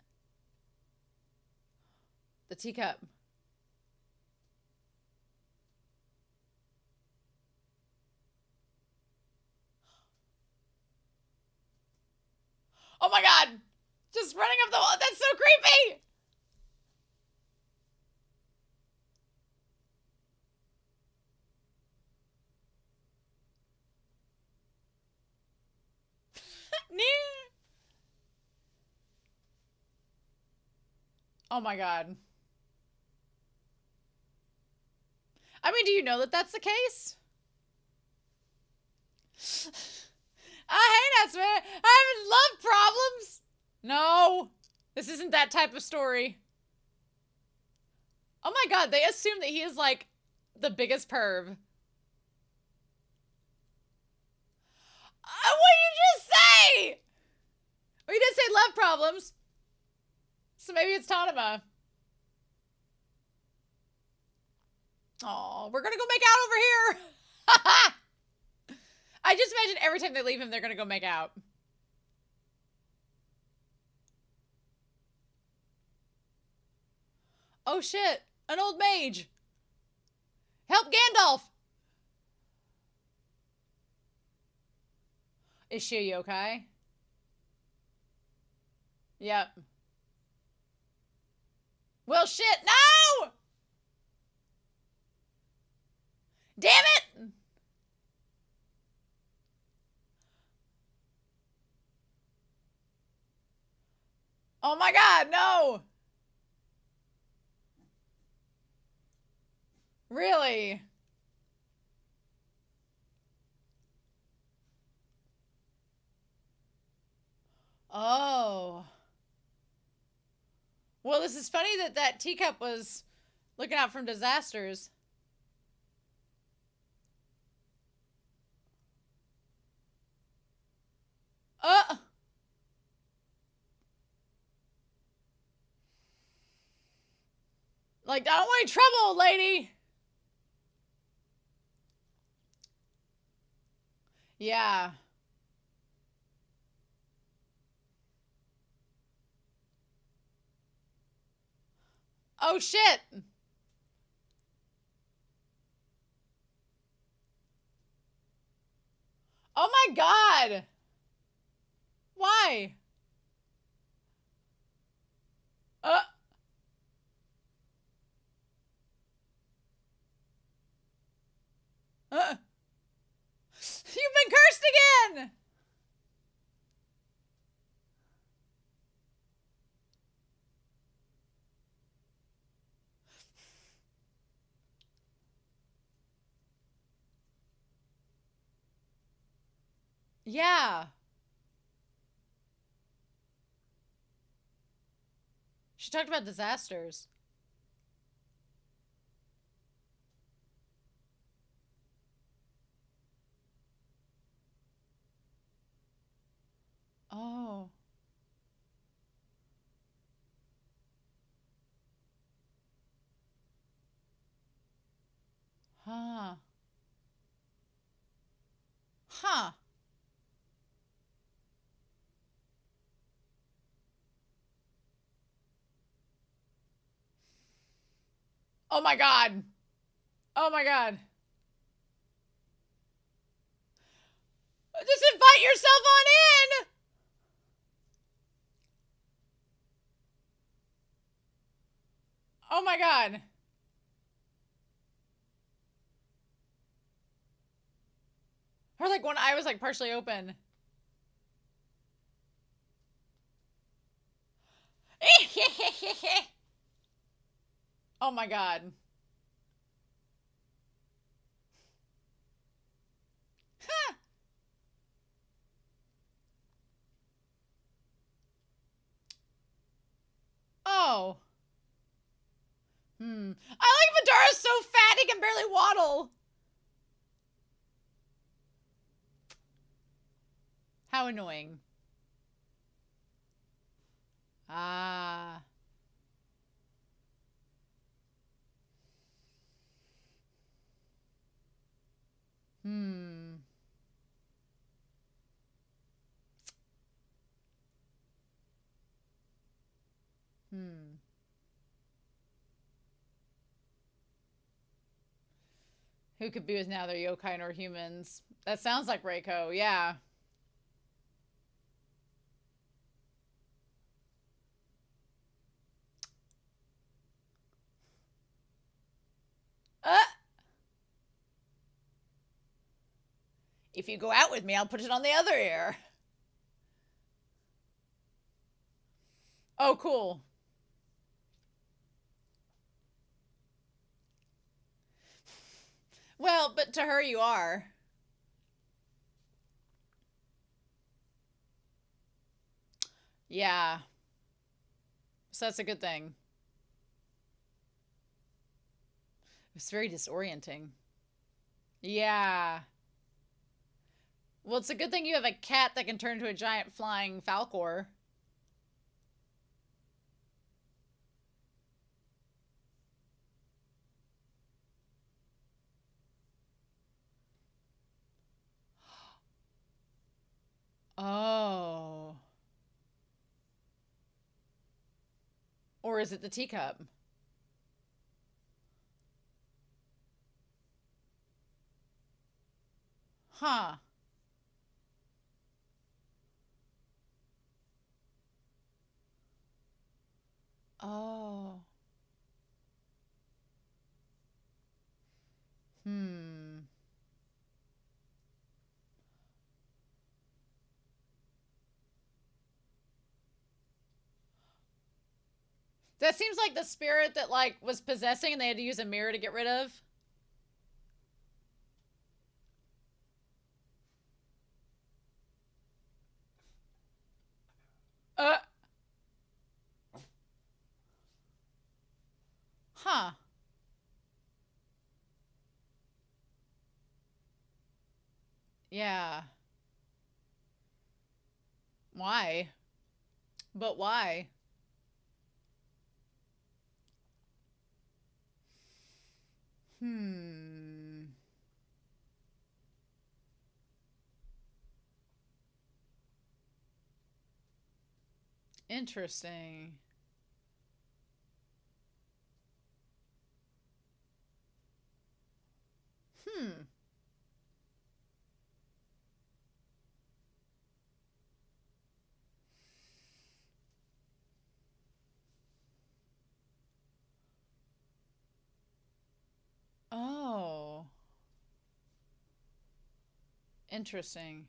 The teacup. Oh my God! Just running up the wall. That's so creepy! Oh my God. I mean, do you know that that's the case? Hey, Natsume. I have love problems. No. This isn't that type of story. Oh my God, they assume that he is like the biggest perv. What did you just say? Well, you did say love problems. So maybe it's Tanema. Oh, we're gonna go make out over here. I just imagine every time they leave him, they're gonna go make out. Oh shit, an old mage. Help Gandalf. Is she okay? Yep. Well, shit, no! Damn it! Oh my God, no! Really? Oh. Well, this is funny that that teacup was looking out from disasters. Like, I don't want any trouble, lady. Yeah. Oh, shit. Oh my God. Why? Uh. uh. You've been cursed again. Yeah. She talked about disasters. Oh. Huh. Huh. Oh my God. Oh my God. Just invite yourself on in. Oh my God. Or like one eye was like partially open. Oh my God. Huh. I like Madara's so fat he can barely waddle. How annoying. Ah. Hmm. Hmm. Who could be with neither yokai nor humans? That sounds like Reiko, yeah. If you go out with me, I'll put it on the other ear. Oh, cool. Well, but to her you are. Yeah. So that's a good thing. It's very disorienting. Yeah. Well, it's a good thing you have a cat that can turn into a giant flying falcor. Oh. Or is it the teacup? Huh. Oh. Hmm. That seems like the spirit that, like, was possessing and they had to use a mirror to get rid of. Uh. Huh. Yeah. Why? But why? Hmm. Interesting. Hmm. Oh. Interesting.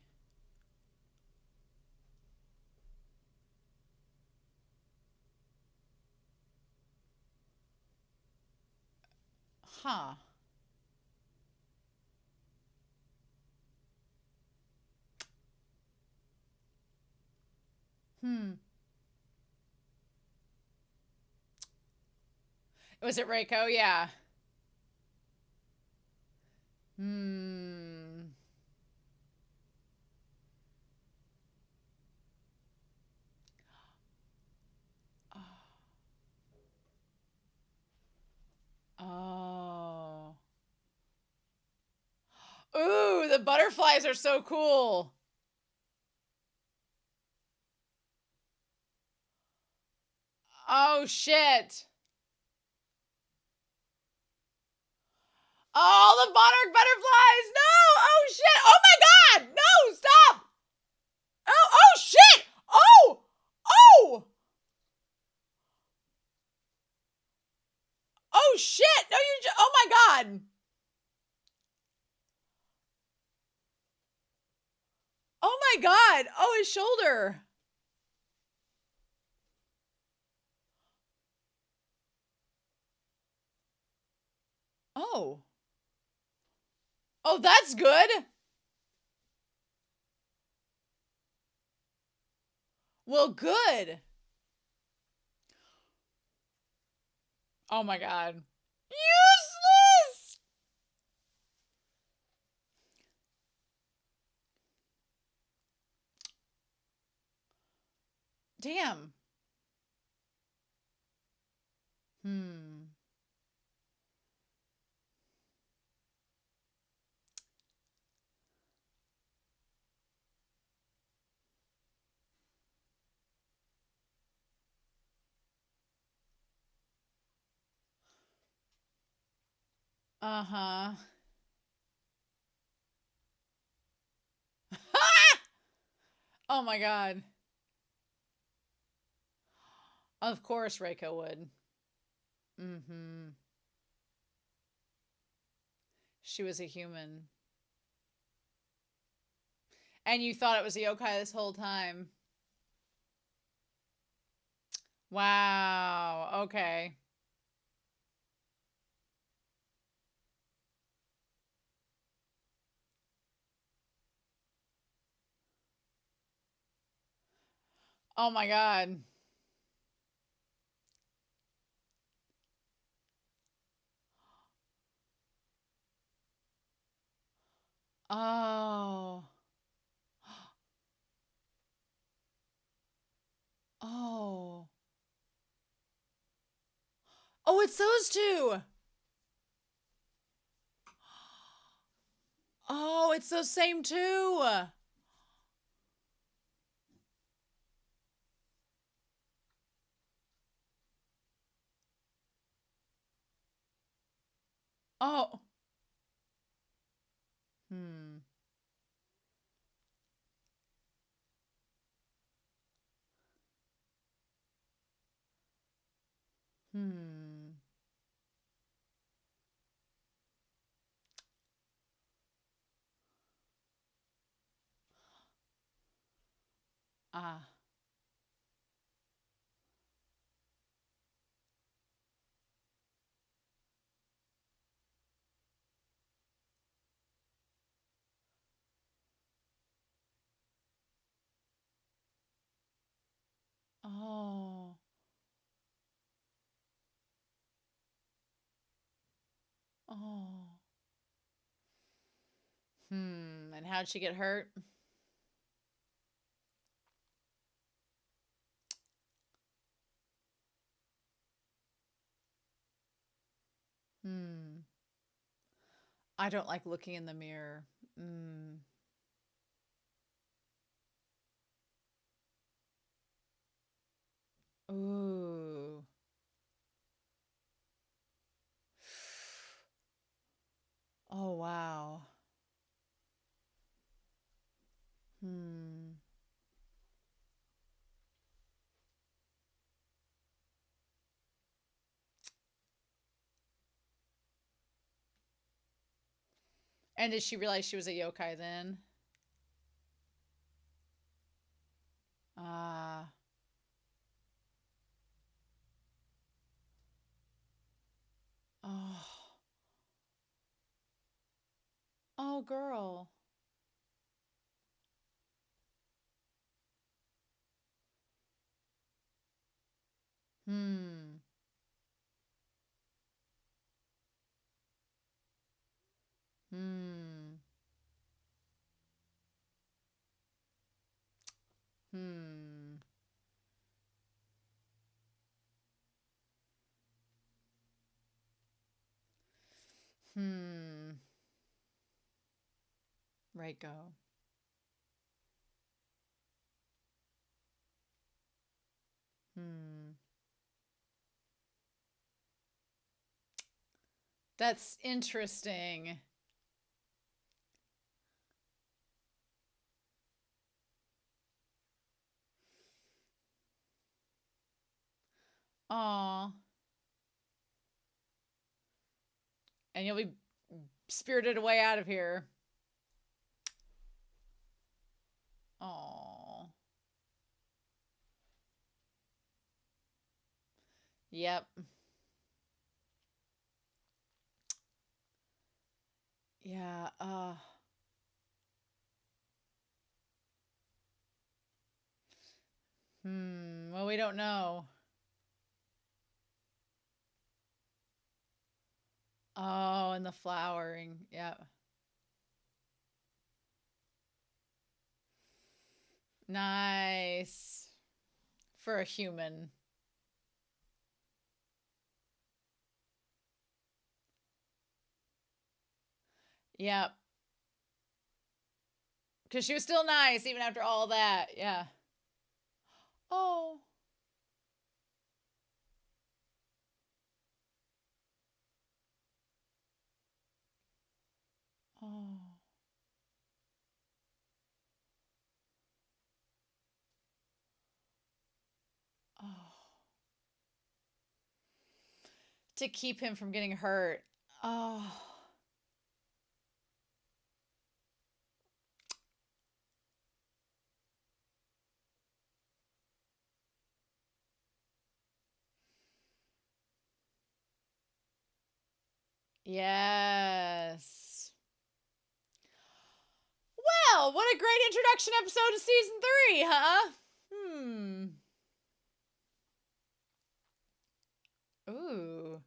Huh. Hmm. Was it Reiko? Yeah. Hmm. Oh. Ooh, the butterflies are so cool. Oh, shit. Oh, the monarch butterflies. No. Oh, shit. Oh, my God. No, stop. Oh, shit. Oh. Oh. Oh, shit. No, oh, my God. Oh, my God. Oh, his shoulder. Oh. Oh, that's good. Well, good. Oh, my God. Useless! Damn. Hmm. Uh-huh. Oh my god. Of course Reiko would. Mm-hmm. She was a human. And you thought it was a yokai this whole time. Wow. Okay. Oh my god. Oh. Oh. Oh, it's those two. Oh, it's those same two. Oh. Hmm. Hmm. Ah. Oh. Oh. Hmm. And how'd she get hurt? Hmm. I don't like looking in the mirror. Hmm. Ooh. Oh, wow. Hmm. And did she realize she was a yokai then? Ah. Oh. Oh, girl. Hmm. Hmm. Hmm. Hmm. Reiko. Hmm. That's interesting. Aw. And you'll be spirited away out of here. Aw. Yep. Yeah. Well, we don't know. Oh, and the flowering. Yeah. Nice. For a human. Yep. Because she was still nice even after all that. Yeah. Oh. Oh. Oh. To keep him from getting hurt. Oh. Yes. Well, what a great introduction episode to season 3, huh? Ooh.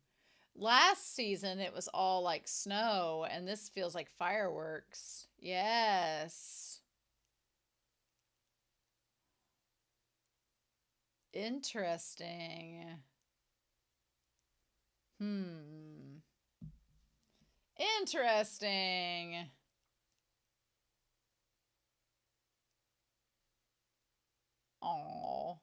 Last season, it was all like snow, and this feels like fireworks. Yes. Interesting. Hmm. Interesting. Oh.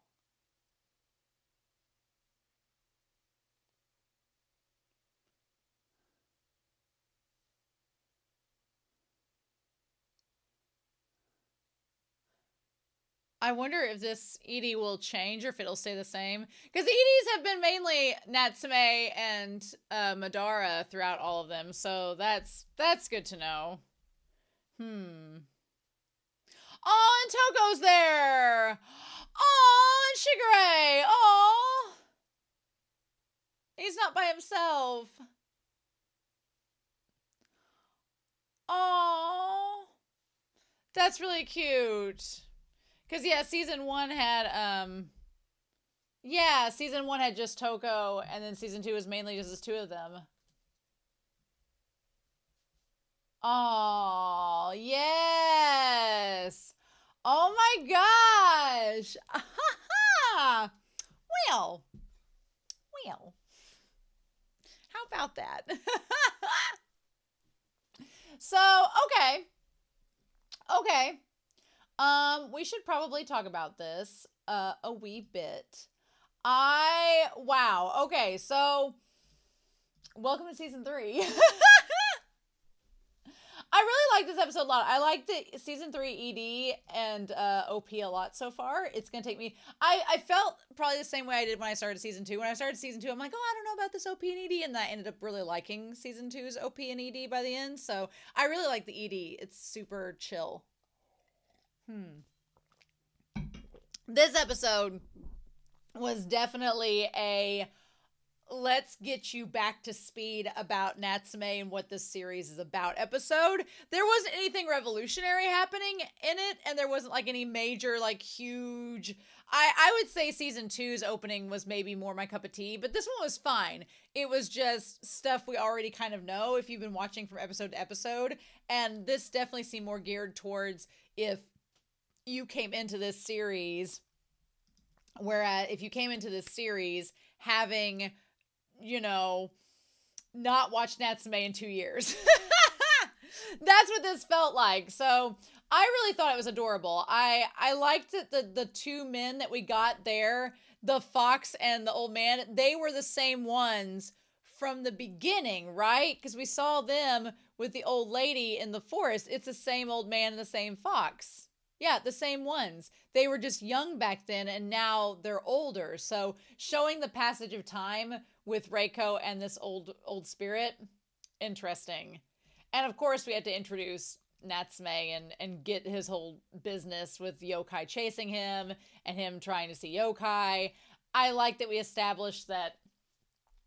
I wonder if this ED will change or if it'll stay the same. Because the EDs have been mainly Natsume and Madara throughout all of them, so that's good to know. Oh, and Toko's there. Oh, and Shigure. Oh, he's not by himself. Oh, that's really cute. Because, yeah, season 1 had, yeah, season 1 had just Toko, and then season 2 was mainly just the 2 of them. Oh, yes. Oh my gosh. Well, well. How about that? So, okay. Okay. We should probably talk about this a wee bit. Wow. Okay, so welcome to season 3. I really like this episode a lot. I like the season 3 ED and OP a lot so far. It's gonna take me. I felt probably the same way I did when I started season 2. When I started season 2, I'm like, oh, I don't know about this OP and ED, and I ended up really liking season 2's OP and ED by the end. So I really like the ED. It's super chill. This episode was definitely a let's get you back to speed about Natsume and what this series is about episode. There wasn't anything revolutionary happening in it, and there wasn't like any major, like huge. I would say season 2's opening was maybe more my cup of tea, but this one was fine. It was just stuff we already kind of know if you've been watching from episode to episode, and this definitely seemed more geared towards if you came into this series. Whereas if you came into this series having not watched Natsume in 2 years. That's what this felt like. So I really thought it was adorable. I liked that the 2 men that we got there, the fox and the old man, they were the same ones from the beginning, right? Because we saw them with the old lady in the forest. It's the same old man and the same fox. Yeah, the same ones. They were just young back then, and now they're older. So showing the passage of time with Reiko and this old spirit, interesting. And of course, we had to introduce Natsume and get his whole business with yokai chasing him and him trying to see yokai. I like that we established that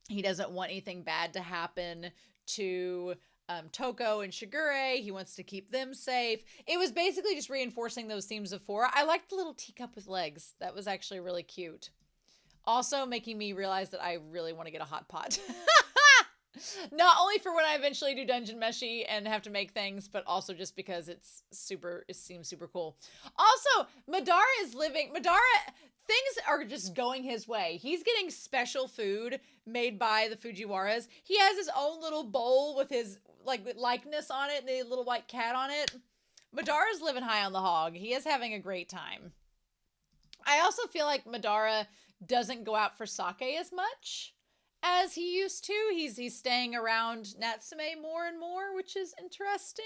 he doesn't want anything bad to happen to Toko and Shigure. He wants to keep them safe. It was basically just reinforcing those themes of 4. I liked the little teacup with legs. That was actually really cute. Also making me realize that I really want to get a hot pot. Not only for when I eventually do Dungeon Meshi and have to make things, but also just because it seems super cool. Also, Madara, things are just going his way. He's getting special food made by the Fujiwaras. He has his own little bowl with his likeness on it and a little white cat on it. Madara's living high on the hog. He is having a great time. I also feel like Madara doesn't go out for sake as much as he used to. He's staying around Natsume more and more, which is interesting.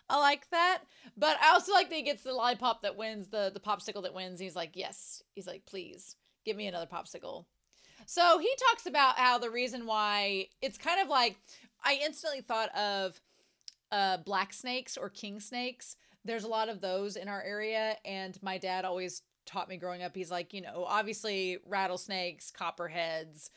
I like that. But I also like that he gets the lollipop that wins, the popsicle that wins. He's like, yes. He's like, please, give me another popsicle. So he talks about how the reason why it's kind of like, I instantly thought of black snakes or king snakes. There's a lot of those in our area, and my dad always taught me growing up. He's like, obviously rattlesnakes, copperheads,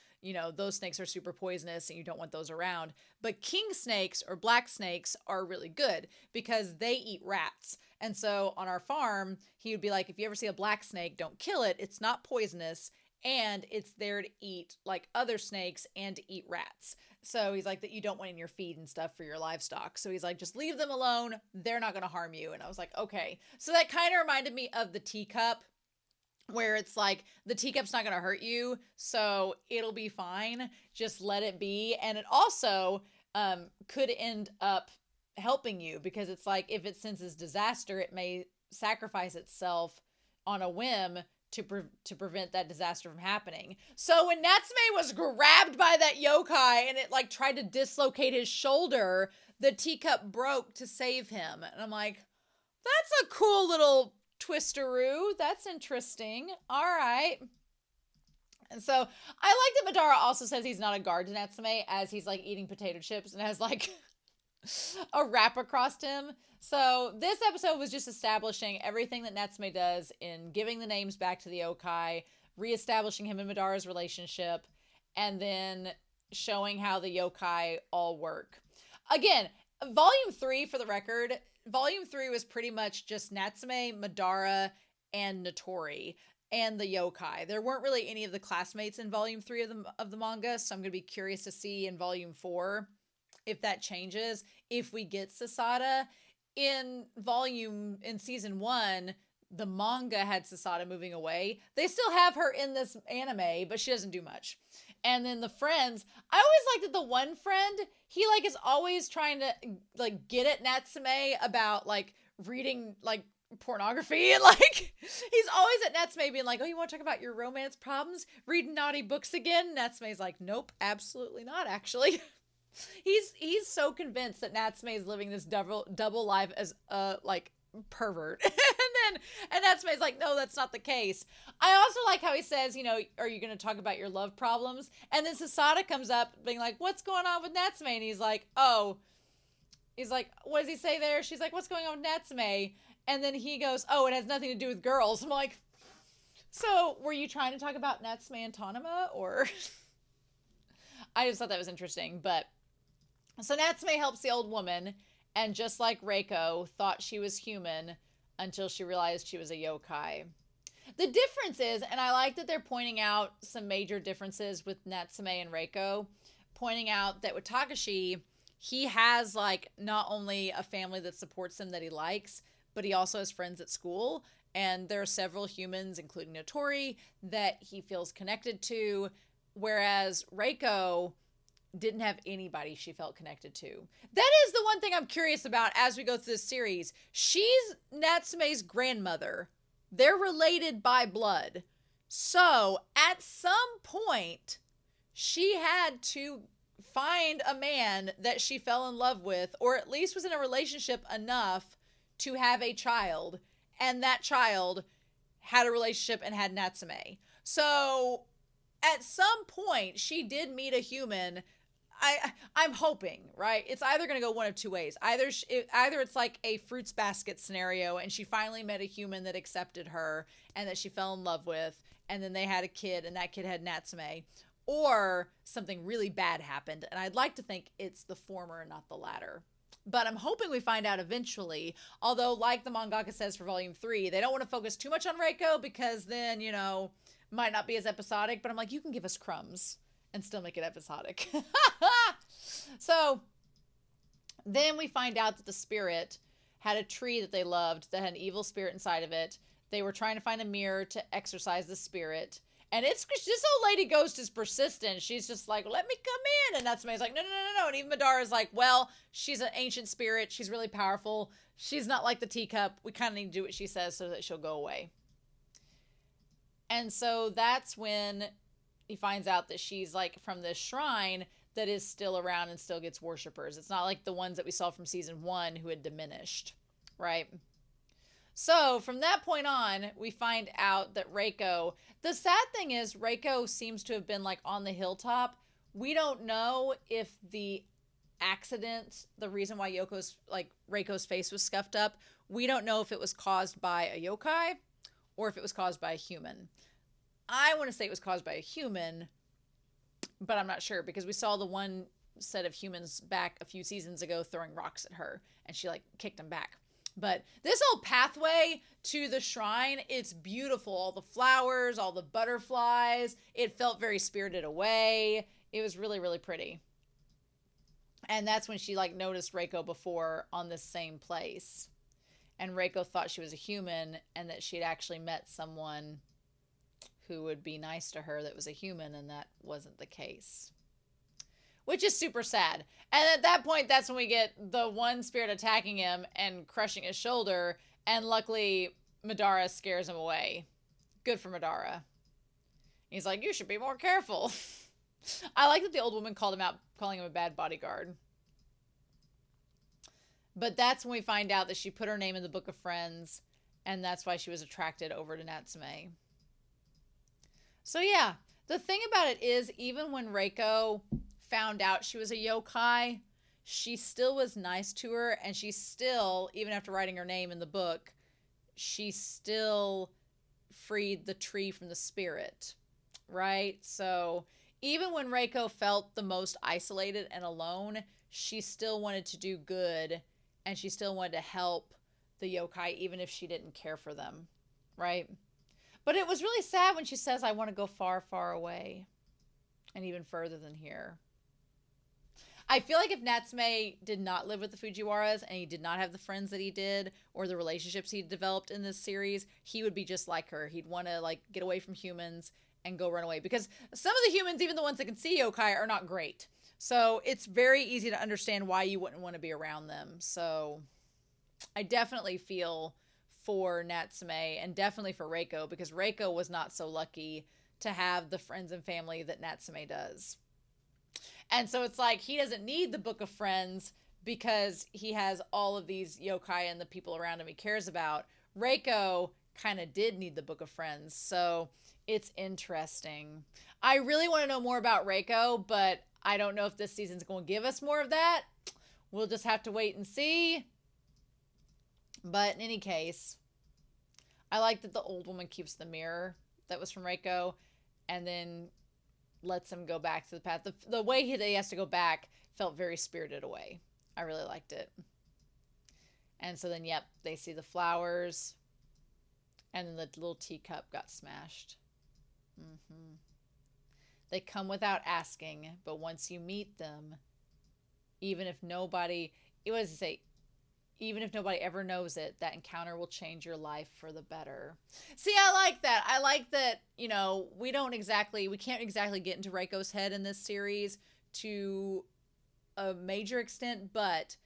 those snakes are super poisonous and you don't want those around. But king snakes or black snakes are really good because they eat rats. And so on our farm, he would be like, if you ever see a black snake, don't kill it. It's not poisonous. And it's there to eat like other snakes and to eat rats. So he's like, that you don't want in your feed and stuff for your livestock. So he's like, just leave them alone. They're not going to harm you. And I was like, okay. So that kind of reminded me of the teacup, where it's like the teacup's not going to hurt you, so it'll be fine. Just let it be. And it also could end up helping you, because it's like if it senses disaster, it may sacrifice itself on a whim to prevent that disaster from happening. So when Natsume was grabbed by that yokai and it like tried to dislocate his shoulder, the teacup broke to save him. And I'm like, that's a cool little twisteroo. That's interesting. All right. And so I like that Madara also says he's not a guard to Natsume, as he's like eating potato chips and has like a wrap across him. So this episode was just establishing everything that Natsume does in giving the names back to the yokai, reestablishing him and Madara's relationship, and then showing how the yokai all work. Again, Volume 3, for the record, Volume 3 was pretty much just Natsume, Madara, and Notori, and the yokai. There weren't really any of the classmates in Volume 3 of the manga, so I'm going to be curious to see in Volume 4 if that changes, if we get Sasada. In Season 1, the manga had Sasada moving away. They still have her in this anime, but she doesn't do much. And then the friends, I always liked that the one friend, he like is always trying to like get at Natsume about like reading like pornography, and like he's always at Natsume being like, oh, you want to talk about your romance problems, reading naughty books again? Natsume's like, nope, absolutely not, actually. He's so convinced that Natsume is living this double life as a like pervert. and Natsume's like, no, that's not the case. I also like how he says, are you going to talk about your love problems? And then Sasada comes up being like, what's going on with Natsume? And he's like, what does he say there? She's like, what's going on with Natsume? And then he goes, oh, it has nothing to do with girls. I'm like, so were you trying to talk about Natsume and Tanama, or? I just thought that was interesting. But so Natsume helps the old woman, and just like Reiko, thought she was human until she realized she was a yokai. The difference is, and I like that they're pointing out some major differences with Natsume and Reiko, pointing out that with Takashi, he has like not only a family that supports him that he likes, but he also has friends at school. And there are several humans, including Notori, that he feels connected to, whereas Reiko didn't have anybody she felt connected to. That is the one thing I'm curious about as we go through this series. She's Natsume's grandmother. They're related by blood. So at some point, she had to find a man that she fell in love with, or at least was in a relationship enough to have a child. And that child had a relationship and had Natsume. So at some point, she did meet a human. I'm hoping, right? It's either going to go one of two ways. Either it's like a fruits basket scenario, and she finally met a human that accepted her and that she fell in love with, and then they had a kid, and that kid had Natsume, or something really bad happened. And I'd like to think it's the former and not the latter. But I'm hoping we find out eventually. Although, like the mangaka says for Volume 3, they don't want to focus too much on Reiko, because then, might not be as episodic. But I'm like, you can give us crumbs. and still make it episodic. So then we find out that the spirit had a tree that they loved that had an evil spirit inside of it. They were trying to find a mirror to exorcise the spirit. And it's this old lady ghost is persistent. She's just like, let me come in. And Natsume's like, no, no, no, no, no. And even Madara's like, well, she's an ancient spirit. She's really powerful. She's not like the teacup. We kind of need to do what she says so that she'll go away. And so that's when he finds out that she's like from this shrine that is still around and still gets worshipers. It's not like the ones that we saw from season 1 who had diminished, right? So from that point on, we find out that Reiko, the sad thing is Reiko seems to have been like on the hilltop. We don't know if the accident, the reason why Reiko's face was scuffed up, we don't know if it was caused by a yokai or if it was caused by a human. I want to say it was caused by a human, but I'm not sure because we saw the one set of humans back a few seasons ago throwing rocks at her and she like kicked them back. But this whole pathway to the shrine, it's beautiful. All the flowers, all the butterflies. It felt very Spirited Away. It was really, really pretty. And that's when she like noticed Reiko before on this same place. And Reiko thought she was a human and that she'd actually met someone who would be nice to her that was a human, and that wasn't the case. Which is super sad. And at that point, that's when we get the one spirit attacking him and crushing his shoulder. And luckily, Madara scares him away. Good for Madara. He's like, you should be more careful. I like that the old woman called him out, calling him a bad bodyguard. But that's when we find out that she put her name in the Book of Friends. And that's why she was attracted over to Natsume. So yeah, the thing about it is, even when Reiko found out she was a yokai, she still was nice to her, and she still, even after writing her name in the book, she still freed the tree from the spirit, right? So even when Reiko felt the most isolated and alone, she still wanted to do good, and she still wanted to help the yokai, even if she didn't care for them, right? But it was really sad when she says, I want to go far, far away, and even further than here. I feel like if Natsume did not live with the Fujiwaras and he did not have the friends that he did or the relationships he developed in this series, he would be just like her. He'd want to like get away from humans and go run away because some of the humans, even the ones that can see yokai, are not great. So it's very easy to understand why you wouldn't want to be around them. So I definitely feel for Natsume and definitely for Reiko because Reiko was not so lucky to have the friends and family that Natsume does. And so it's like he doesn't need the Book of Friends because he has all of these yokai and the people around him he cares about. Reiko kind of did need the Book of Friends. So it's interesting. I really want to know more about Reiko, but I don't know if this season's going to give us more of that. We'll just have to wait and see. But in any case, I like that the old woman keeps the mirror that was from Reiko and then lets him go back to the path. The way he has to go back felt very Spirited Away. I really liked it. And so then, yep, they see the flowers and then the little teacup got smashed. They come without asking, but once you meet them, even if nobody, even if nobody ever knows it, that encounter will change your life for the better. See, I like that. I like that, you know, we can't exactly get into Reiko's head in this series to a major extent, but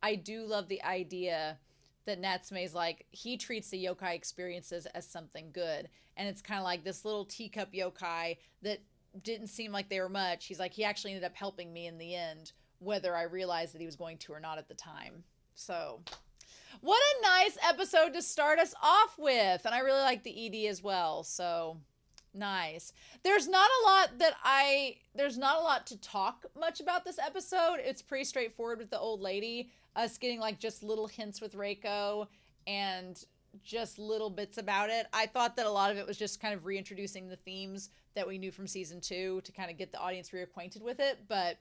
I do love the idea that Natsume's like, he treats the yokai experiences as something good. And it's kind of like this little teacup yokai that didn't seem like they were much. He's like, he actually ended up helping me in the end, whether I realized that he was going to or not at the time. So, what a nice episode to start us off with. And I really like the ED as well. So, nice. There's not a lot to talk much about this episode. It's pretty straightforward with the old lady. Us getting like just little hints with Reiko and just little bits about it. I thought that a lot of it was just kind of reintroducing the themes that we knew from season 2 to kind of get the audience reacquainted with it. But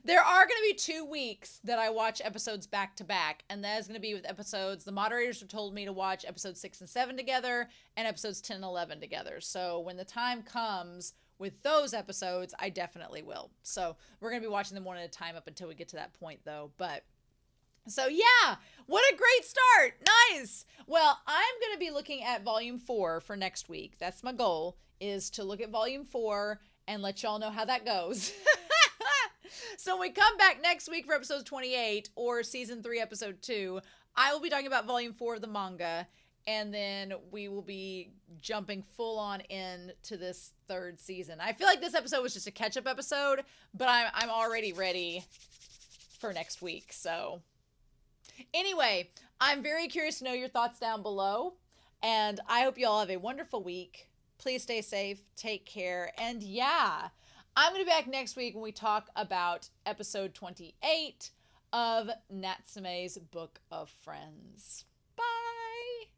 there are going to be 2 weeks that I watch episodes back to back, and that is going to be with episodes. The moderators have told me to watch episodes 6 and 7 together and episodes 10 and 11 together. So when the time comes with those episodes, I definitely will. So we're going to be watching them one at a time up until we get to that point, though. But so yeah, what a great start. Nice. Well, I'm going to be looking at volume 4 for next week. That's my goal, is to look at volume 4 and let y'all know how that goes. So when we come back next week for episode 28 or season 3, episode 2, I will be talking about volume 4 of the manga. And then we will be jumping full on into this 3rd season. I feel like this episode was just a catch-up episode, but I'm already ready for next week. So anyway, I'm very curious to know your thoughts down below. And I hope you all have a wonderful week. Please stay safe, take care, and yeah, I'm going to be back next week when we talk about episode 28 of Natsume's Book of Friends.